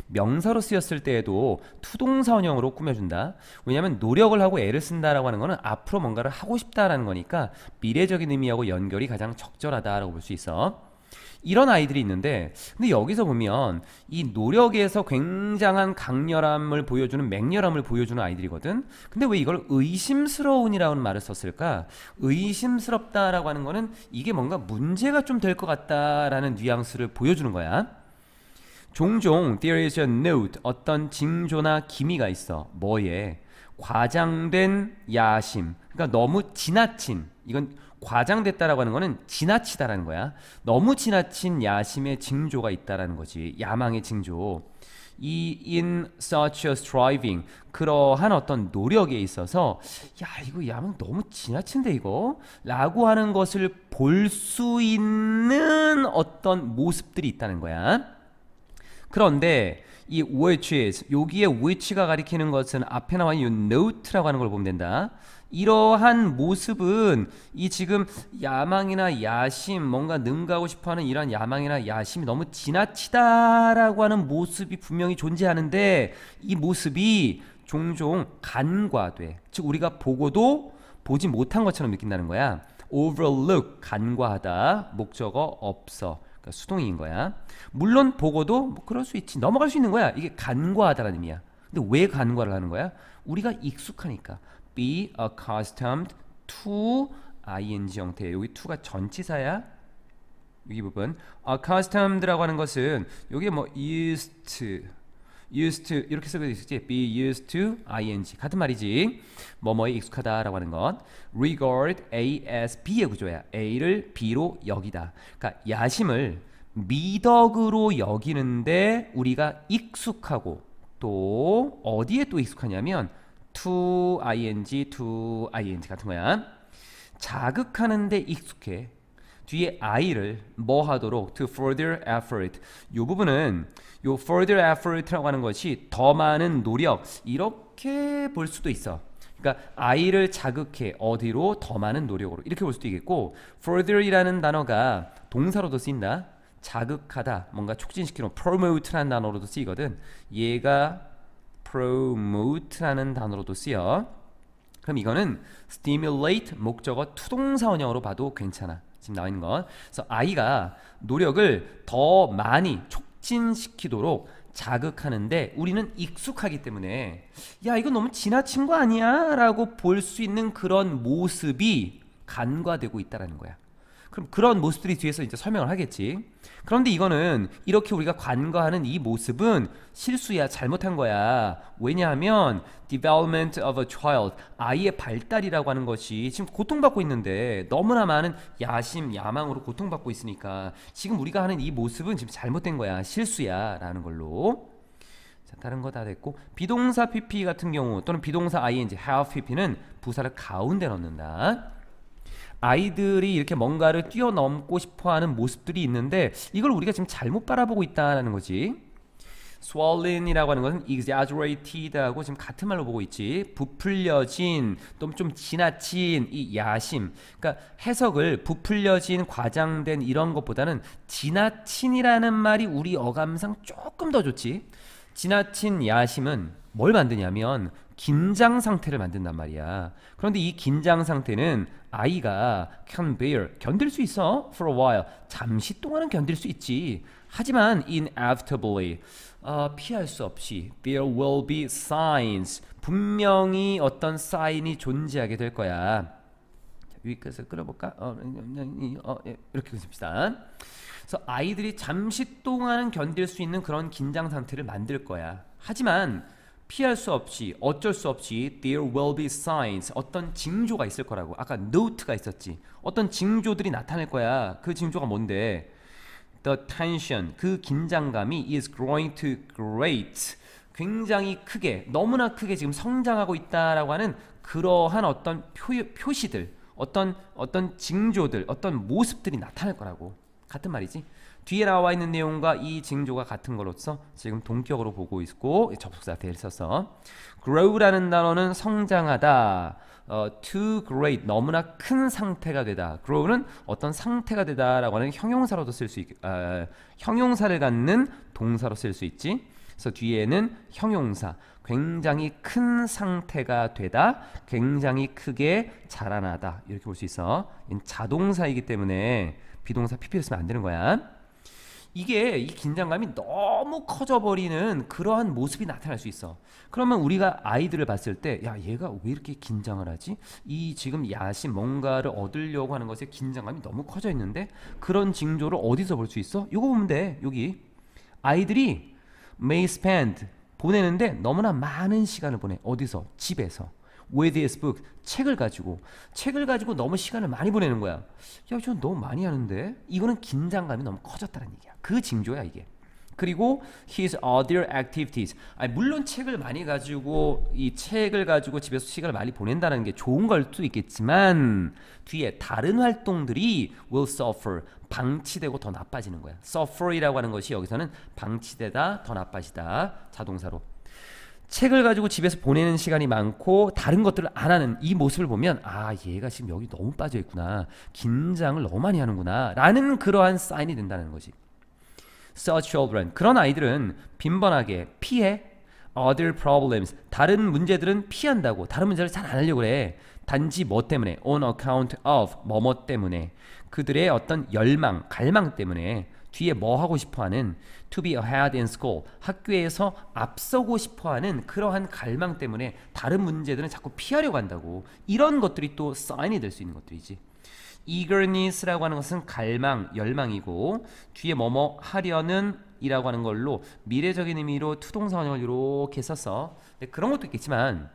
명사로 쓰였을 때에도 투동사 원형으로 꾸며준다. 왜냐하면 노력을 하고 애를 쓴다라고 하는 거는 앞으로 뭔가를 하고 싶다라는 거니까 미래적인 의미하고 연결이 가장 적절하다라고 볼 수 있어. 이런 아이들이 있는데 근데 여기서 보면 이 노력에서 굉장한 강렬함을 보여주는 맹렬함을 보여주는 아이들이거든. 근데 왜 이걸 의심스러운이라는 말을 썼을까? 의심스럽다라고 하는 거는 이게 뭔가 문제가 좀 될 것 같다라는 뉘앙스를 보여주는 거야. 종종 there is a note, 어떤 징조나 기미가 있어. 뭐에? 과장된 야심. 그러니까 너무 지나친, 이건 과장됐다라고 하는 거는 지나치다라는 거야. 너무 지나친 야심의 징조가 있다라는 거지. 야망의 징조. 이 in such a striving, 그러한 어떤 노력에 있어서 야 이거 야망 너무 지나친데 이거? 라고 하는 것을 볼 수 있는 어떤 모습들이 있다는 거야. 그런데 이 which is 여기에 which가 가리키는 것은 앞에 나와 있는 note라고 하는 걸 보면 된다. 이러한 모습은 이 지금 야망이나 야심, 뭔가 능가하고 싶어하는 이러한 야망이나 야심이 너무 지나치다라고 하는 모습이 분명히 존재하는데 이 모습이 종종 간과돼. 즉 우리가 보고도 보지 못한 것처럼 느낀다는 거야. overlook, 간과하다, 목적어 없어. 그러니까 수동인 거야. 물론 보고도 뭐 그럴 수 있지. 넘어갈 수 있는 거야. 이게 간과하다라는 의미야. 근데 왜 간과를 하는 거야? 우리가 익숙하니까. be accustomed to ing 형태. 여기 to가 전치사야. 여기 부분. accustomed라고 하는 것은 여기 뭐 used to 이렇게 쓰고 있지. be used to ing 같은 말이지. 뭐뭐에 익숙하다라고 하는 것. regard A as B의 구조야. A를 B로 여기다. 그러니까 야심을 미덕으로 여기는데 우리가 익숙하고 또 어디에 또 익숙하냐면 to ing 같은 거야. 자극하는데 익숙해. 뒤에 I를 뭐 하도록 to further effort. 이 부분은 요 further effort라고 하는 것이 더 많은 노력 이렇게 볼 수도 있어. 그러니까 I를 자극해 어디로 더 많은 노력으로 이렇게 볼 수도 있겠고 further이라는 단어가 동사로도 쓰인다. 자극하다 뭔가 촉진시키는 promote라는 단어로도 쓰이거든. 얘가 promote라는 단어로도 쓰여. 그럼 이거는 stimulate 목적어 투동사 원형으로 봐도 괜찮아. 지금 나와 있는 건. 그래서 아이가 노력을 더 많이 촉진시키도록 자극하는데 우리는 익숙하기 때문에 야 이거 너무 지나친 거 아니야? 라고 볼 수 있는 그런 모습이 간과되고 있다는 거야. 그럼 그런 모습들이 뒤에서 이제 설명을 하겠지. 그런데 이거는 이렇게 우리가 간과하는 이 모습은 실수야. 잘못한 거야. 왜냐하면 development of a child 아이의 발달이라고 하는 것이 지금 고통받고 있는데 너무나 많은 야심, 야망으로 고통받고 있으니까 지금 우리가 하는 이 모습은 지금 잘못된 거야. 실수야 라는 걸로. 자, 다른 거 다 됐고 비동사 pp 같은 경우 또는 비동사 ing have pp는 부사를 가운데 넣는다. 아이들이 이렇게 뭔가를 뛰어넘고 싶어하는 모습들이 있는데 이걸 우리가 지금 잘못 바라보고 있다는 거지. swollen이라고 하는 것은 exaggerated하고 지금 같은 말로 보고 있지. 부풀려진 또 좀 지나친 이 야심. 그러니까 해석을 부풀려진 과장된 이런 것보다는 지나친이라는 말이 우리 어감상 조금 더 좋지. 지나친 야심은 뭘 만드냐면 긴장 상태를 만든단 말이야. 그런데 이 긴장 상태는 아이가 can bear 견딜 수 있어 for a while 잠시 동안은 견딜 수 있지. 하지만 inevitably 피할 수 없이 there will be signs 분명히 어떤 사인이 존재하게 될 거야. 자, 위에서 끌어볼까? 이렇게 씁시다. 그래서 아이들이 잠시 동안은 견딜 수 있는 그런 긴장 상태를 만들 거야. 하지만 피할 수 없이 어쩔 수 없이 there will be signs 어떤 징조가 있을 거라고. 아까 note가 있었지. 어떤 징조들이 나타날 거야. 그 징조가 뭔데? The tension 그 긴장감이 is growing to great 굉장히 크게 너무나 크게 지금 성장하고 있다라고 하는 그러한 어떤 표시들 어떤 징조들 어떤 모습들이 나타날 거라고. 같은 말이지. 뒤에 나와 있는 내용과 이 징조가 같은 거로서 지금 동격으로 보고 있고 접속사 대를 써서 grow라는 단어는 성장하다. to great 너무나 큰 상태가 되다. grow는 어떤 상태가 되다라고 하는 형용사로도 쓸 수 형용사를 갖는 동사로 쓸 수 있지. 그래서 뒤에는 형용사 굉장히 큰 상태가 되다. 굉장히 크게 자라나다. 이렇게 볼 수 있어. 자동사이기 때문에 비동사 pp를 쓰면 안 되는 거야. 이게 이 긴장감이 너무 커져버리는 그러한 모습이 나타날 수 있어. 그러면 우리가 아이들을 봤을 때 야 얘가 왜 이렇게 긴장을 하지? 이 지금 야심 뭔가를 얻으려고 하는 것에 긴장감이 너무 커져 있는데 그런 징조를 어디서 볼 수 있어? 이거 보면 돼. 여기 아이들이 may spend 보내는데 너무나 많은 시간을 보내. 어디서? 집에서. with his book 책을 가지고 너무 시간을 많이 보내는 거야. 야, 저 너무 많이 하는데 이거는 긴장감이 너무 커졌다는 얘기야. 그 징조야 이게. 그리고 his other activities. 물론 책을 많이 가지고 이 책을 가지고 집에서 시간을 많이 보낸다는 게 좋은 걸 수도 있겠지만 뒤에 다른 활동들이 will suffer. 방치되고 더 나빠지는 거야. suffer이라고 하는 것이 여기서는 방치되다, 더 나빠지다. 자동사로. 책을 가지고 집에서 보내는 시간이 많고 다른 것들을 안 하는 이 모습을 보면 아 얘가 지금 여기 너무 빠져있구나. 긴장을 너무 많이 하는구나 라는 그러한 사인이 된다는 거지. Such children. 그런 아이들은 빈번하게 피해 other problems. 다른 문제들은 피한다고. 다른 문제를 잘 안 하려고 그래. 단지 뭐 때문에? On account of. 뭐뭐 때문에. 그들의 어떤 열망, 갈망 때문에 뒤에 뭐 하고 싶어하는 to be ahead in school. 학교에서 앞서고 싶어하는 그러한 갈망 때문에 다른 문제들은 자꾸 피하려고 한다고. 이런 것들이 또 사인이 될 수 있는 것들이지. eagerness라고 하는 것은 갈망, 열망이고 뒤에 뭐뭐 하려는 이라고 하는 걸로 미래적인 의미로 투동사 원형을 이렇게 썼어. 그런 것도 있겠지만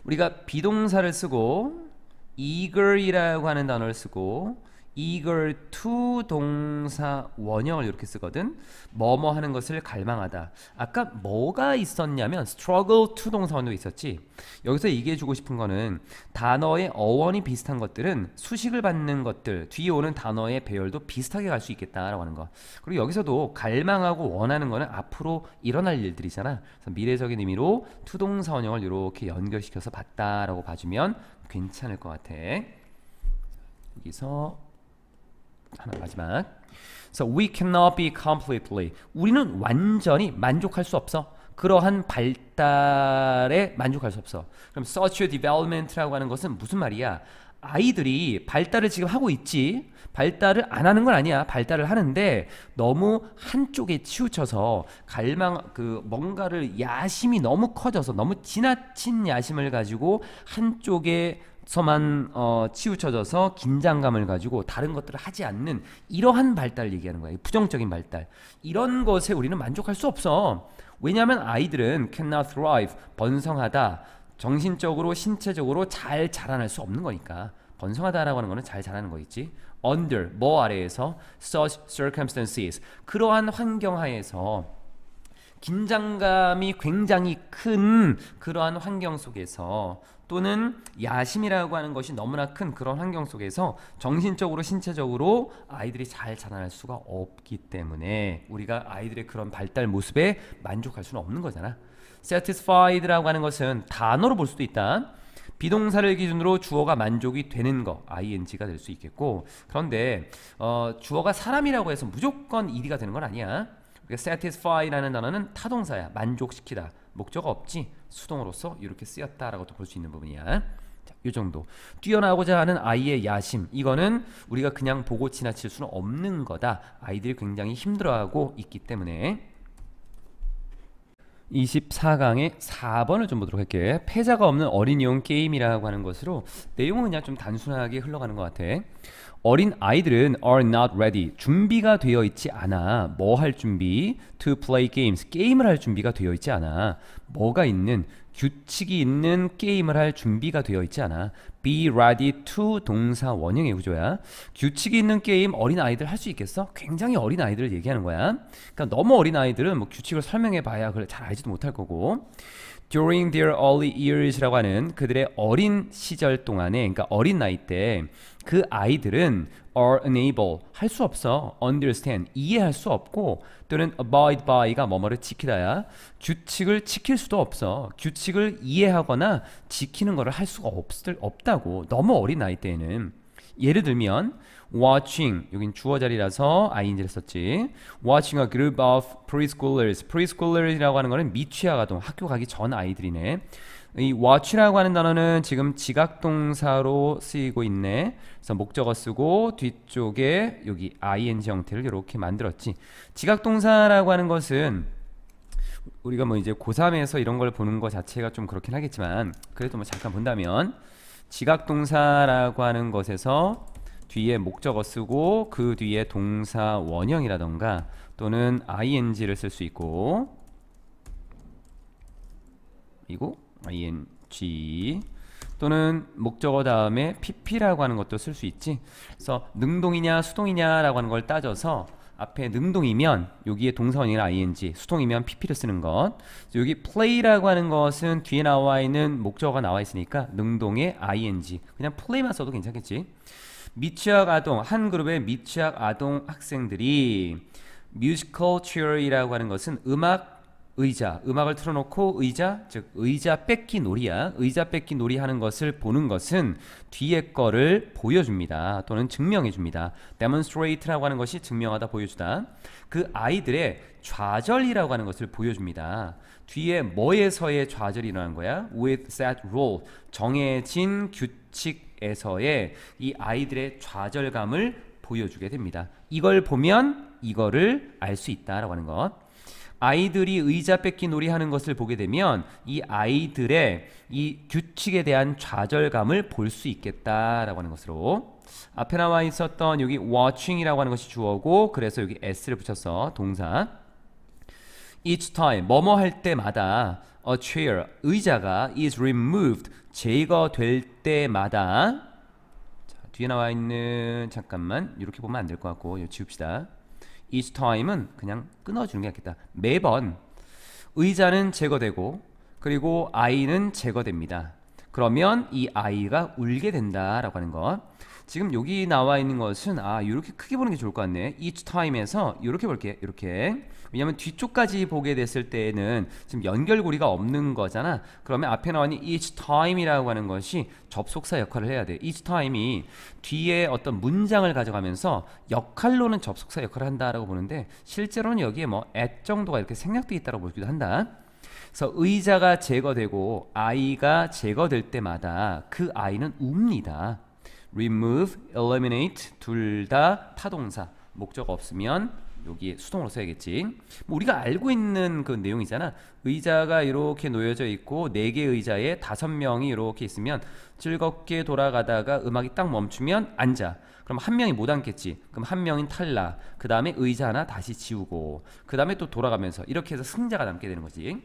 우리가 비동사를 쓰고 eager이라고 하는 단어를 쓰고 eager to 동사 원형을 이렇게 쓰거든. 뭐뭐 하는 것을 갈망하다. 아까 뭐가 있었냐면 struggle to 동사 원형도 있었지. 여기서 얘기해주고 싶은 거는 단어의 어원이 비슷한 것들은 수식을 받는 것들 뒤에 오는 단어의 배열도 비슷하게 갈 수 있겠다라고 하는 거. 그리고 여기서도 갈망하고 원하는 거는 앞으로 일어날 일들이잖아. 그래서 미래적인 의미로 to 동사 원형을 이렇게 연결시켜서 봤다라고 봐주면 괜찮을 것 같아. 여기서 하나 마지막. So we cannot be completely. 우리는 완전히 만족할 수 없어. 그러한 발달에 만족할 수 없어. 그럼 such a development라고 하는 것은 무슨 말이야? 아이들이 발달을 지금 하고 있지. 발달을 안 하는 건 아니야. 발달을 하는데 너무 한쪽에 치우쳐서 갈망 뭔가를 야심이 너무 커져서 너무 지나친 야심을 가지고 한쪽에 서만 치우쳐져서 긴장감을 가지고 다른 것들을 하지 않는 이러한 발달을 얘기하는 거야. 부정적인 발달. 이런 것에 우리는 만족할 수 없어. 왜냐하면 아이들은 cannot thrive, 번성하다, 정신적으로 신체적으로 잘 자라날 수 없는 거니까. 번성하다라고 하는 거는 잘 자라는 거 있지. under, 뭐 아래에서 such circumstances, 그러한 환경 하에서 긴장감이 굉장히 큰 그러한 환경 속에서 또는 야심이라고 하는 것이 너무나 큰 그런 환경 속에서 정신적으로 신체적으로 아이들이 잘 자라날 수가 없기 때문에 우리가 아이들의 그런 발달 모습에 만족할 수는 없는 거잖아. satisfied라고 하는 것은 단어로 볼 수도 있다. 비동사를 기준으로 주어가 만족이 되는 거 ing가 될 수 있겠고, 그런데 주어가 사람이라고 해서 무조건 ed가 되는 건 아니야. satisfy라는 단어는 타동사야. 만족시키다. 목적어 없지. 수동으로서 이렇게 쓰였다라고도 볼 수 있는 부분이야. 자, 이 정도. 뛰어나고자 하는 아이의 야심. 이거는 우리가 그냥 보고 지나칠 수는 없는 거다. 아이들이 굉장히 힘들어하고 있기 때문에. 24강의 4번을 좀 보도록 할게. 패자가 없는 어린이용 게임이라고 하는 것으로 내용은 그냥 좀 단순하게 흘러가는 것 같아. 어린 아이들은 are not ready. 준비가 되어 있지 않아. 뭐 할 준비? To play games. 게임을 할 준비가 되어 있지 않아. 뭐가 있는? 규칙이 있는 게임을 할 준비가 되어 있지 않아. Be ready to 동사 원형의 구조야. 규칙이 있는 게임 어린 아이들 할 수 있겠어? 굉장히 어린 아이들을 얘기하는 거야. 그러니까 너무 어린 아이들은 뭐 규칙을 설명해 봐야 그걸 잘 알지도 못할 거고. During their early years라고 하는 그들의 어린 시절 동안에, 그러니까 어린 나이 때 그 아이들은 are unable, 할 수 없어. understand, 이해할 수 없고, 또는 abide by가 뭐뭐를 지키다야. 규칙을 지킬 수도 없어. 규칙을 이해하거나 지키는 거를 할 수가 없다고. 너무 어린 나이 때에는. 예를 들면 watching, 여긴 주어 자리라서 ing를 썼지. watching a group of preschoolers. preschoolers이라고 하는 거는 미취학 아동, 학교 가기 전 아이들이네. 이 watch라고 하는 단어는 지금 지각동사로 쓰이고 있네. 그래서 목적어 쓰고 뒤쪽에 여기 ing 형태를 이렇게 만들었지. 지각동사라고 하는 것은 우리가 뭐 이제 고3에서 이런 걸 보는 것 자체가 좀 그렇긴 하겠지만, 그래도 뭐 잠깐 본다면 지각동사라고 하는 것에서 뒤에 목적어 쓰고 그 뒤에 동사 원형이라던가 또는 ing를 쓸 수 있고, 이거 ing 또는 목적어 다음에 pp라고 하는 것도 쓸 수 있지. 그래서 능동이냐 수동이냐 라고 하는 걸 따져서 앞에 능동이면 여기에 동사원이나 ing, 수동이면 pp를 쓰는 것. 여기 play라고 하는 것은 뒤에 나와 있는 목적어가 나와 있으니까 능동의 ing, 그냥 play만 써도 괜찮겠지. 미취학 아동, 한 그룹의 미취학 아동 학생들이 musical chair이라고 하는 것은 의자, 음악을 틀어놓고 의자, 즉 의자 뺏기 놀이야. 의자 뺏기 놀이 하는 것을 보는 것은 뒤에 거를 보여줍니다. 또는 증명해줍니다. demonstrate라고 하는 것이 증명하다, 보여주다. 그 아이들의 좌절이라고 하는 것을 보여줍니다. 뒤에 뭐에서의 좌절이 일어나는 거야? with set rule, 정해진 규칙에서의 이 아이들의 좌절감을 보여주게 됩니다. 이걸 보면 이거를 알 수 있다라고 하는 것. 아이들이 의자 뺏기 놀이 하는 것을 보게 되면 이 아이들의 이 규칙에 대한 좌절감을 볼 수 있겠다라고 하는 것으로, 앞에 나와 있었던 여기 watching이라고 하는 것이 주어고, 그래서 여기 s를 붙였어, 동사. each time, 뭐뭐 할 때마다 a chair, 의자가 is removed, 제거될 때마다. 자, 뒤에 나와 있는, 잠깐만 이렇게 보면 안 될 것 같고 이거 지웁시다. each time은 그냥 끊어주는 게 낫겠다. 매번 의자는 제거되고 그리고 아이는 제거됩니다. 그러면 이 아이가 울게 된다라고 하는 것. 지금 여기 나와 있는 것은 이렇게 크게 보는 게 좋을 것 같네. each time에서 이렇게 볼게. 이렇게. 왜냐면 뒤쪽까지 보게 됐을 때에는 지금 연결고리가 없는 거잖아. 그러면 앞에 나와 있는 each time이라고 하는 것이 접속사 역할을 해야 돼. each time이 뒤에 어떤 문장을 가져가면서 역할로는 접속사 역할을 한다라고 보는데, 실제로는 여기에 뭐 at 정도가 이렇게 생략되어 있다고 보기도 한다. 그래서 의자가 제거되고 아이가 제거될 때마다 그 아이는 웁니다. remove, eliminate 둘 다 타동사, 목적 없으면 여기 수동으로 써야겠지. 뭐 우리가 알고 있는 그 내용이잖아. 의자가 이렇게 놓여져 있고 4개 의자에 5명이 이렇게 있으면 즐겁게 돌아가다가 음악이 딱 멈추면 앉아. 그럼 한 명이 못 앉겠지. 그럼 한 명인 탈락. 그 다음에 의자 하나 다시 지우고 그 다음에 또 돌아가면서 이렇게 해서 승자가 남게 되는 거지.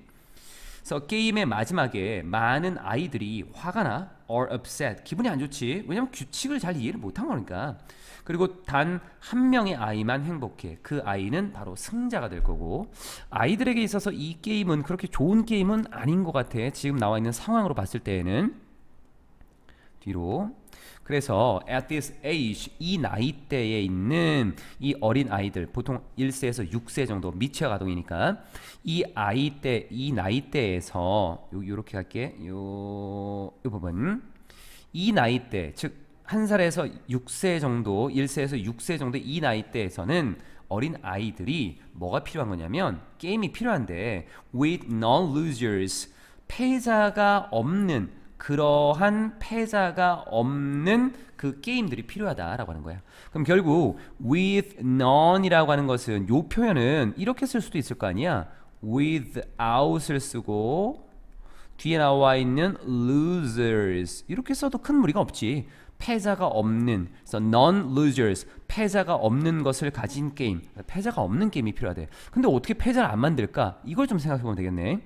그래서 게임의 마지막에 많은 아이들이 화가 나, or upset, 기분이 안 좋지. 왜냐면 규칙을 잘 이해를 못한 거니까. 그리고 단 한 명의 아이만 행복해. 그 아이는 바로 승자가 될 거고, 아이들에게 있어서 이 게임은 그렇게 좋은 게임은 아닌 것 같아. 지금 나와 있는 상황으로 봤을 때에는. 뒤로. 그래서 at this age, 이 나이대에 있는 이 어린 아이들, 보통 1세에서 6세 정도, 미취학 아동이니까 이 나이대에서 요렇게 갈게. 요 부분, 이 나이대, 즉 1살에서 6세 정도, 1세에서 6세 정도 이 나이대에서는 어린 아이들이 뭐가 필요한 거냐면 게임이 필요한데, with non-losers, 패자가 없는, 그러한 패자가 없는 그 게임들이 필요하다라고 하는 거야. 그럼 결국 with none이라고 하는 것은, 요 표현은 이렇게 쓸 수도 있을 거 아니야. without을 쓰고 뒤에 나와 있는 losers 이렇게 써도 큰 무리가 없지. 패자가 없는, 그래서 non-losers, 패자가 없는 것을 가진 게임, 패자가 없는 게임이 필요하대. 근데 어떻게 패자를 안 만들까? 이걸 좀 생각해 보면 되겠네.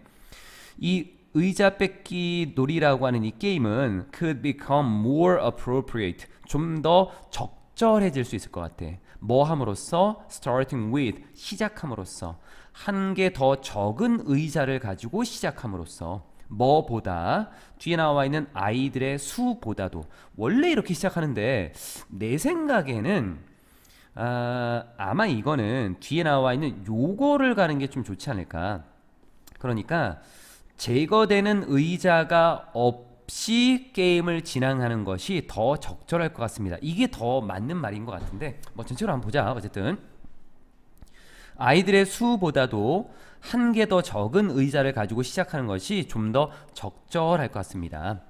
이 의자 뺏기 놀이라고 하는 이 게임은 could become more appropriate, 좀 더 적절해질 수 있을 것 같아. 뭐 함으로써? starting with, 시작함으로써. 한 개 더 적은 의자를 가지고 시작함으로써. 뭐보다, 뒤에 나와 있는 아이들의 수보다도. 원래 이렇게 시작하는데 내 생각에는 아마 이거는 뒤에 나와 있는 요거를 가는 게 좀 좋지 않을까. 그러니까 제거되는 의자가 없이 게임을 진행하는 것이 더 적절할 것 같습니다. 이게 더 맞는 말인 것 같은데, 뭐 전체로 한번 보자. 어쨌든 아이들의 수보다도 한 개 더 적은 의자를 가지고 시작하는 것이 좀 더 적절할 것 같습니다.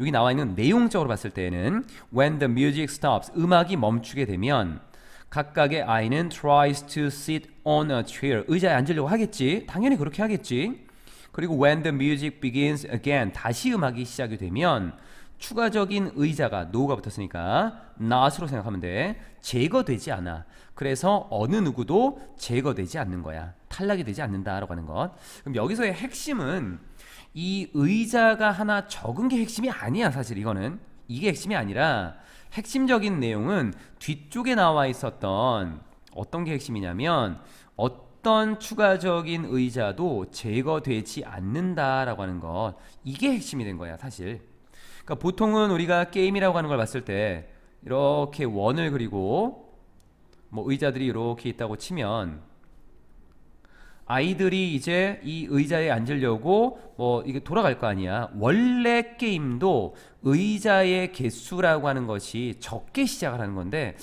여기 나와 있는 내용적으로 봤을 때는 when the music stops, 음악이 멈추게 되면 각각의 아이는 tries to sit on a chair, 의자에 앉으려고 하겠지. 당연히 그렇게 하겠지. 그리고 when the music begins again, 다시 음악이 시작이 되면 추가적인 의자가 no가 붙었으니까 not으로 생각하면 돼. 제거되지 않아. 그래서 어느 누구도 제거되지 않는 거야. 탈락이 되지 않는다라고 하는 것. 그럼 여기서의 핵심은 이 의자가 하나 적은 게 핵심이 아니야. 사실 이거는 이게 핵심이 아니라, 핵심적인 내용은 뒤쪽에 나와 있었던 어떤 게 핵심이냐면 어떤 추가적인 의자도 제거되지 않는다라고 하는 것. 이게 핵심이 된 거야, 사실. 그러니까 보통은 우리가 게임이라고 하는 걸 봤을 때 이렇게 원을 그리고 뭐 의자들이 이렇게 있다고 치면 아이들이 이제 이 의자에 앉으려고 뭐 이게 돌아갈 거 아니야. 원래 게임도 의자의 개수라고 하는 것이 적게 시작을 하는 건데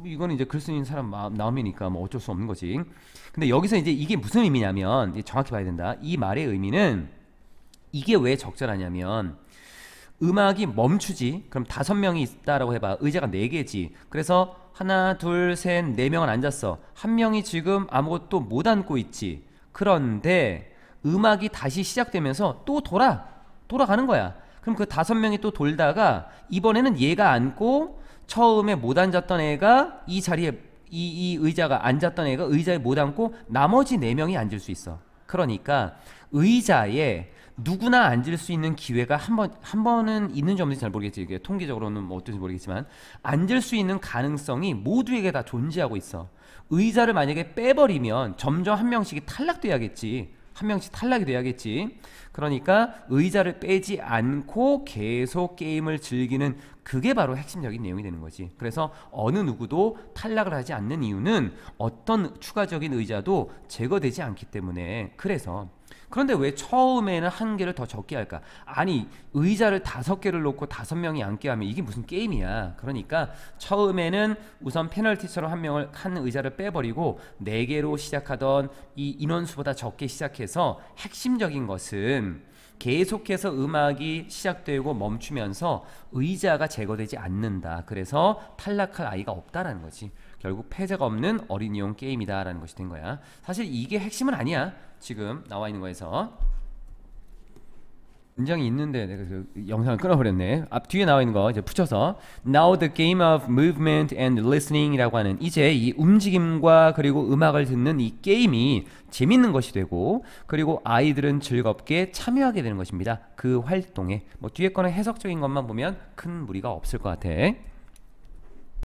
이거는 이제 글 쓰는 사람 마음이니까 뭐 어쩔 수 없는 거지. 근데 여기서 이제 이게 무슨 의미냐면 정확히 봐야 된다. 이 말의 의미는 이게 왜 적절하냐면 음악이 멈추지. 그럼 5명이 있다라고 해봐. 의자가 4개지. 그래서 하나, 둘, 셋, 4명은 앉았어. 한 명이 지금 아무것도 못 앉고 있지. 그런데 음악이 다시 시작되면서 또 돌아가는 거야. 그럼 그 5명이 또 돌다가 이번에는 얘가 앉고 처음에 못 앉았던 애가 이 자리에 이 의자가 앉았던 애가 의자에 못 앉고 나머지 4명이 앉을 수 있어. 그러니까 의자에 누구나 앉을 수 있는 기회가 한 번은 있는지 없는지 잘 모르겠지. 이게 통계적으로는 뭐 어떤지 모르겠지만 앉을 수 있는 가능성이 모두에게 다 존재하고 있어. 의자를 만약에 빼버리면 점점 한 명씩이 탈락돼야겠지. 한 명씩 탈락이 돼야겠지. 그러니까 의자를 빼지 않고 계속 게임을 즐기는 그게 바로 핵심적인 내용이 되는 거지. 그래서 어느 누구도 탈락을 하지 않는 이유는 어떤 추가적인 의자도 제거되지 않기 때문에. 그런데 왜 처음에는 한 개를 더 적게 할까? 아니, 의자를 5개를 놓고 5명이 앉게 하면 이게 무슨 게임이야. 그러니까 처음에는 우선 페널티처럼 한 의자를 빼버리고 4개로 시작하던 이 인원수보다 적게 시작해서 핵심적인 것은 계속해서 음악이 시작되고 멈추면서 의자가 제거되지 않는다. 그래서 탈락할 아이가 없다라는 거지. 결국 패자가 없는 어린이용 게임이다라는 것이 된 거야. 사실 이게 핵심은 아니야. 지금 나와 있는 거에서 문장이 있는데 내가 그 영상을 끊어버렸네. 앞 뒤에 나와 있는 거 이제 붙여서 Now the game of movement and listening이라고 하는 이제 이 움직임과 그리고 음악을 듣는 이 게임이 재밌는 것이 되고 그리고 아이들은 즐겁게 참여하게 되는 것입니다. 그 활동에. 뭐 뒤에 거는 해석적인 것만 보면 큰 무리가 없을 것 같아.